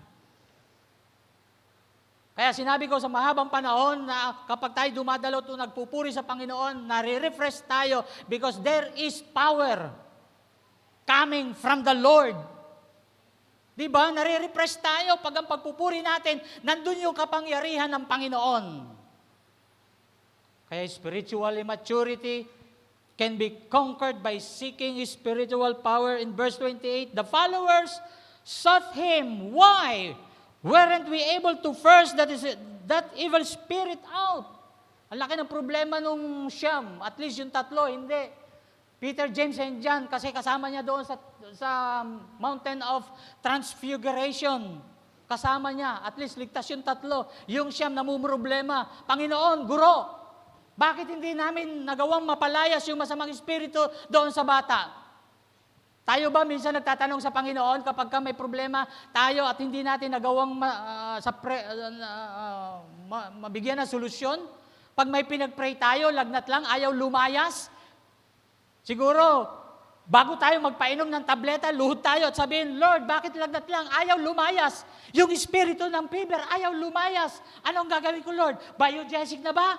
Kaya sinabi ko sa mahabang panahon na kapag tayo dumadalo o nagpupuri sa Panginoon, nare-refresh tayo because there is power coming from the Lord. Diba? Nare-refresh tayo pag ang pagpupuri natin, nandun yung kapangyarihan ng Panginoon. Kaya spiritual immaturity can be conquered by seeking spiritual power. In verse 28, the followers sought Him. Why? Weren't we able to first that evil spirit out? Ang laki ng problema nung Siyam. At least yung tatlo, hindi. Peter, James, and John, kasi kasama niya doon sa Mountain of Transfiguration. Kasama niya. At least ligtas yung tatlo. Yung Siyam namumroblema. Panginoon, Guro, bakit hindi namin nagawang mapalayas yung masamang espiritu doon sa bata? Tayo ba minsan nagtatanong sa Panginoon kapag may problema tayo at hindi natin nagawang mabigyan ng solusyon? Pag may pinag-pray tayo, lagnat lang, ayaw lumayas. Siguro, bago tayo magpainom ng tableta, luhod tayo at sabihin, Lord, bakit lagnat lang? Ayaw lumayas. Yung espiritu ng fever, ayaw lumayas. Anong gagawin ko, Lord? Biogesic na ba?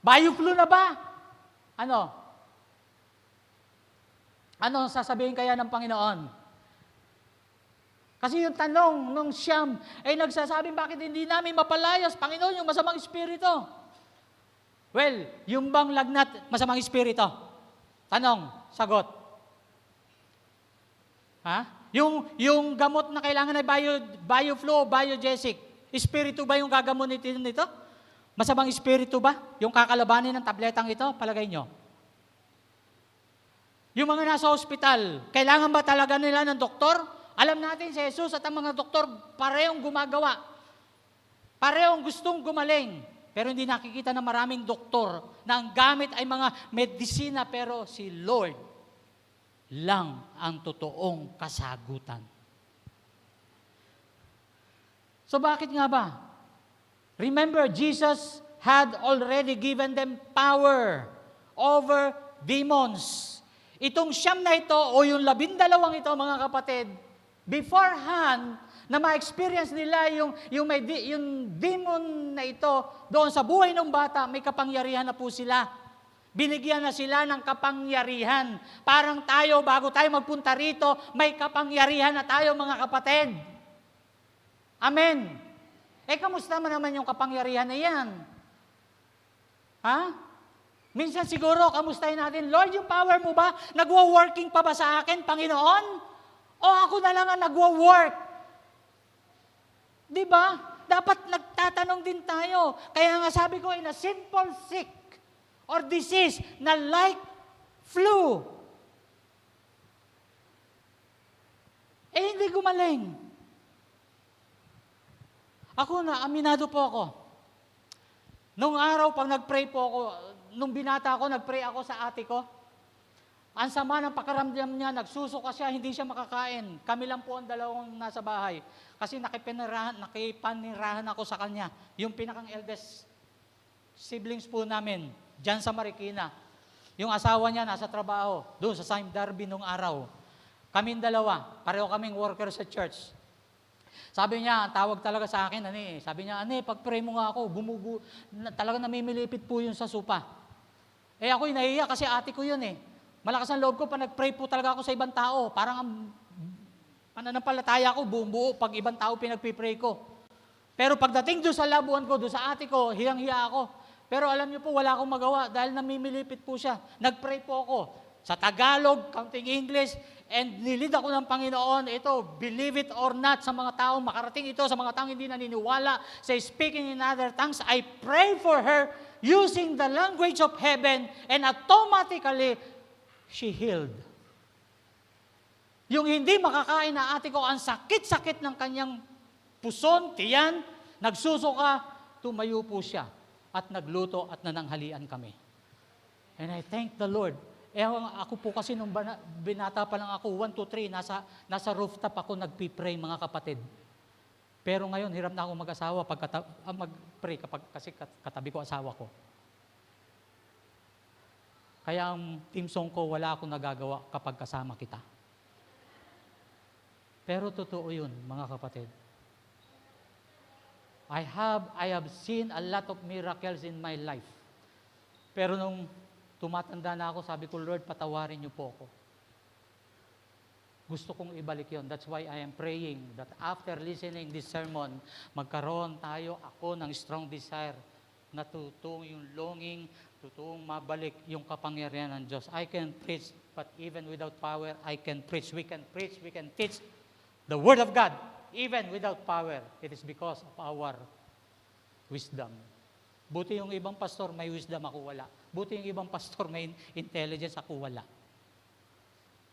Bioflu na ba? Ano sasabihin kaya ng Panginoon? Kasi yung tanong nung Siyam ay nagsasabing bakit hindi namin mapalayas, Panginoon, yung masamang espiritu? Well, yung bang lagnat, masamang espiritu? Tanong, sagot. Ha? Yung gamot na kailangan ay bioflu o biogesic, espiritu ba yung gagamunin nito? Masamang espiritu ba? Yung kakalabanin ng tabletang ito, palagay nyo? Yung mga nasa ospital, kailangan ba talaga nila ng doktor? Alam natin si Jesus at ang mga doktor parehong gumagawa. Parehong gustong gumaling. Pero hindi nakikita ng maraming doktor na ang gamit ay mga medisina pero si Lord lang ang totoong kasagutan. So bakit nga ba? Remember, Jesus had already given them power over demons. Itong Siyam na ito o yung 12 ito, mga kapatid, beforehand na ma-experience nila yung demon na ito doon sa buhay ng bata, may kapangyarihan na po sila. Binigyan na sila ng kapangyarihan. Parang tayo, bago tayo magpunta rito, may kapangyarihan na tayo, mga kapatid. Amen. Kamusta naman yung kapangyarihan na yan? Ha? Minsan siguro, kamustahin natin, Lord, yung power mo ba, nagwa-working pa ba sa akin, Panginoon? O ako na lang ang nagwa-work? Diba? Dapat nagtatanong din tayo. Kaya nga sabi ko, in a simple sick or disease na like flu, hindi gumaling. Ako na, aminado po ako. Nung araw, pag nag-pray po ako, nung binata ako, nag-pray ako sa ate ko. Ang sama ng pakiramdam niya, nagsusuka siya, hindi siya makakain. Kami lang po ang dalawang nasa bahay. Kasi nakipanirahan ako sa kanya. Yung pinakang eldest siblings po namin, dyan sa Marikina. Yung asawa niya nasa trabaho, doon sa Sime Darby nung araw. Kaming dalawa, pareho kaming worker sa church. Sabi niya, ang tawag talaga sa akin, sabi niya, pag-pray mo nga ako, talaga namimilipit po yun sa supa. Ako'y nahiya kasi ate ko yun . Malakas ang loob ko pa nag-pray po talaga ako sa ibang tao. Parang ang pananampalataya ko, buong buo pag ibang tao pinagpipray ko. Pero pagdating doon sa labuan ko, doon sa ate ko, hiyang-hiya ako. Pero alam niyo po, wala akong magawa dahil namimilipit po siya. Nag-pray po ako sa Tagalog, counting English, and nilid ako ng Panginoon. Ito, believe it or not, sa mga taong makarating ito, sa mga taong hindi naniniwala, sa speaking in other tongues, I pray for her using the language of heaven, and automatically, she healed. Yung hindi makakain na ate ko, ang sakit-sakit ng kanyang puson, tiyan, nagsusuka, tumayo po siya at nagluto at nananghalian kami. And I thank the Lord. Ako po kasi nung binata pa lang ako, 1, 2, 3, nasa rooftop ako nagpipray mga kapatid. Pero ngayon, hirap na ako mag-asawa mag-pray kasi katabi ko asawa ko. Kaya ang team song ko, wala akong nagagawa kapag kasama kita. Pero totoo yun, mga kapatid. I have seen a lot of miracles in my life. Pero nung tumatanda na ako, sabi ko, Lord, patawarin niyo po ako. Gusto kong ibalik yon. That's why I am praying that after listening this sermon, magkaroon ako ng strong desire na tutong yung longing, tutong mabalik yung kapangyarihan ng Diyos. I can preach, but even without power, I can preach. We can teach the Word of God, even without power. It is because of our wisdom. Buti yung ibang pastor may wisdom, ako wala. Buti yung ibang pastor may intelligence, ako wala.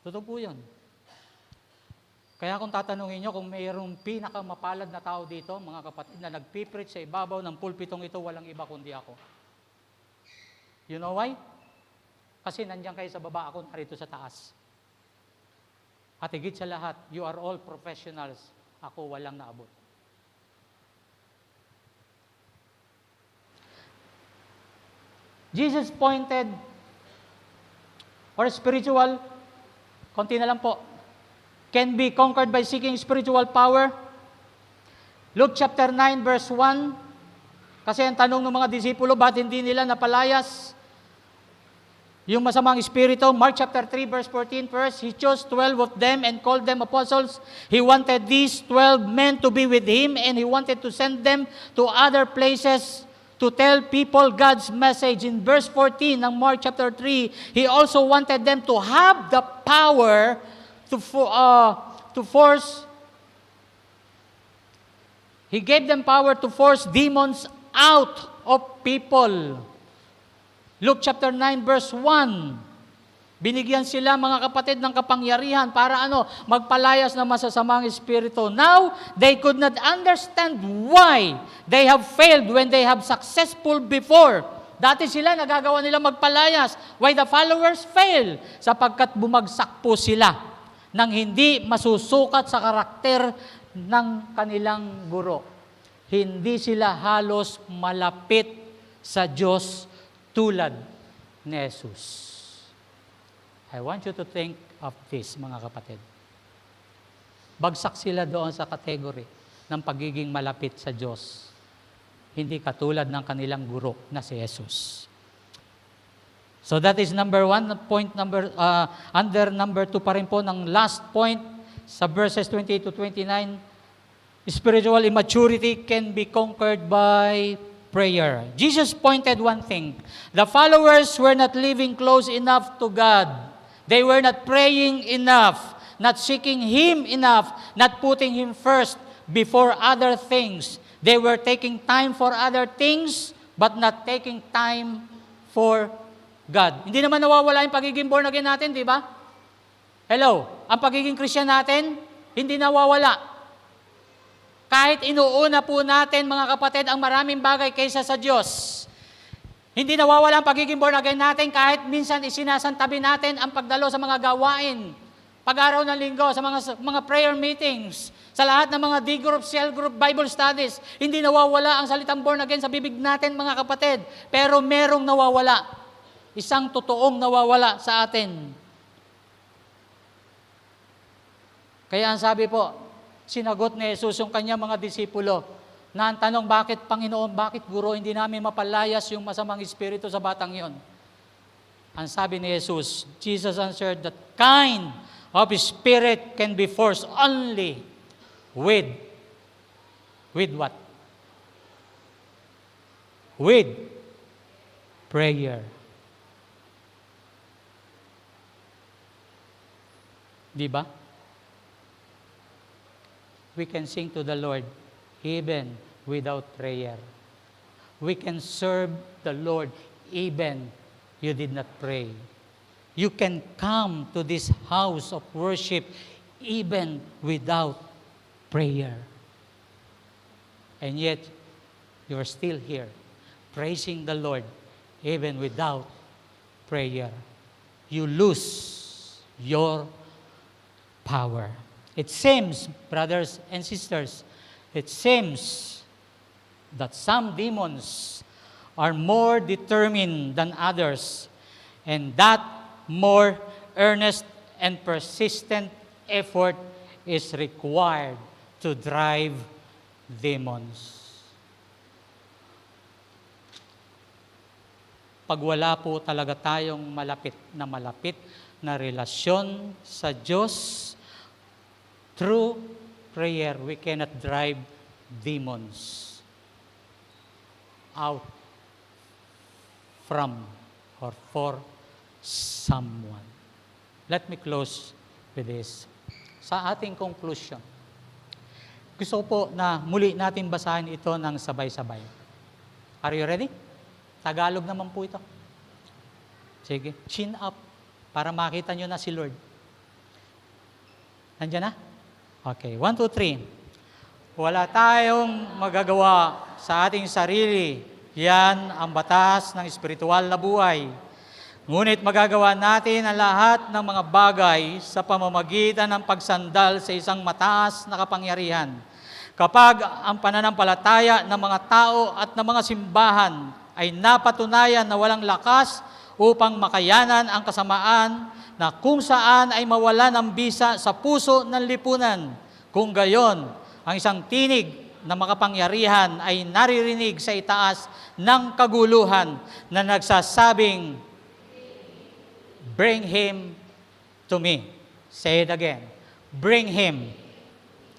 Totoo po yun. Kaya kung tatanungin nyo, kung mayroong pinakamapalad na tao dito, mga kapatid, na nagpipreach sa ibabaw ng pulpitong ito, walang iba kundi ako. You know why? Kasi nandiyan kayo sa baba, ako narito sa taas. At higit sa lahat, you are all professionals. Ako walang naabot. Jesus pointed, or spiritual, konti na lang po, can be conquered by seeking spiritual power. Luke chapter 9 verse 1, kasi ang tanong ng mga disipulo, ba't hindi nila napalayas yung masamang espiritu? Mark chapter 3 verse 14, first, He chose 12 of them and called them apostles. He wanted these 12 men to be with Him, and He wanted to send them to other places to tell people God's message. In verse 14 ng Mark chapter 3, He also wanted them to have the power to force. He gave them power to force demons out of people. Luke chapter 9 verse 1. Binigyan sila, mga kapatid, ng kapangyarihan para magpalayas ng masasamang espiritu. Now, they could not understand why they have failed when they have successful before. Dati sila, nagagawa nila magpalayas. Why the followers fail? Sapagkat bumagsak po sila nang hindi masusukat sa karakter ng kanilang guro. Hindi sila halos malapit sa Diyos tulad ni Jesus. I want you to think of this, mga kapatid. Bagsak sila doon sa kategory ng pagiging malapit sa Diyos. Hindi katulad ng kanilang guro na si Jesus. So that is number 1. Under number 2 pa rin po ng last point sa verses 28 to 29, spiritual immaturity can be conquered by prayer. Jesus pointed one thing. The followers were not living close enough to God. They were not praying enough, not seeking Him enough, not putting Him first before other things. They were taking time for other things, but not taking time for God. Hindi naman nawawala yung pagiging born again natin, di ba? Hello? Ang pagiging Christian natin, hindi nawawala. Kahit inuuna po natin, mga kapatid, ang maraming bagay kaysa sa Diyos. Hindi nawawala ang pagiging born again natin kahit minsan isinasantabi natin ang pagdalo sa mga gawain. Pag-araw ng linggo, sa mga prayer meetings, sa lahat ng mga D-group, cell group, Bible studies. Hindi nawawala ang salitang born again sa bibig natin, mga kapatid. Pero merong nawawala. Isang totoong nawawala sa atin. Kaya ang sabi po, sinagot ni Jesus yung kanyang mga disipulo na ang tanong, bakit Panginoon, bakit Guro, hindi namin mapalayas yung masamang espiritu sa batang yon? Ang sabi ni Jesus, Jesus answered, that kind of spirit can be forced only with what? With prayer. Di ba? We can sing to the Lord even without prayer. We can serve the Lord even you did not pray. You can come to this house of worship even without prayer. And yet, you are still here, praising the Lord even without prayer. You lose your power. It seems, brothers and sisters, it seems that some demons are more determined than others, and that more earnest and persistent effort is required to drive demons. Pag wala po talaga tayong malapit na relasyon sa Diyos, through prayer, we cannot drive demons out from or for someone. Let me close with this. Sa ating conclusion, gusto ko po na muli natin basahin ito ng sabay-sabay. Are you ready? Tagalog naman po ito. Sige, chin up para makita nyo na si Lord. Nandiyan na? Okay, 1, 2, 3. Wala tayong magagawa sa ating sarili. Yan ang batas ng espiritual na buhay. Ngunit magagawa natin ang lahat ng mga bagay sa pamamagitan ng pagsandal sa isang mataas na kapangyarihan. Kapag ang pananampalataya ng mga tao at ng mga simbahan ay napatunayan na walang lakas upang makayanan ang kasamaan na kung saan ay mawala ng bisa sa puso ng lipunan. Kung gayon, ang isang tinig na makapangyarihan ay naririnig sa itaas ng kaguluhan na nagsasabing, bring him to me. Say it again. Bring him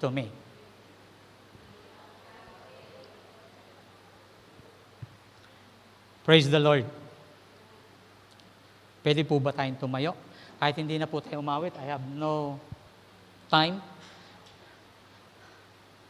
to me. Praise the Lord. Pwede po ba tayong tumayo? Kahit hindi na po tayo umawit, I have no time.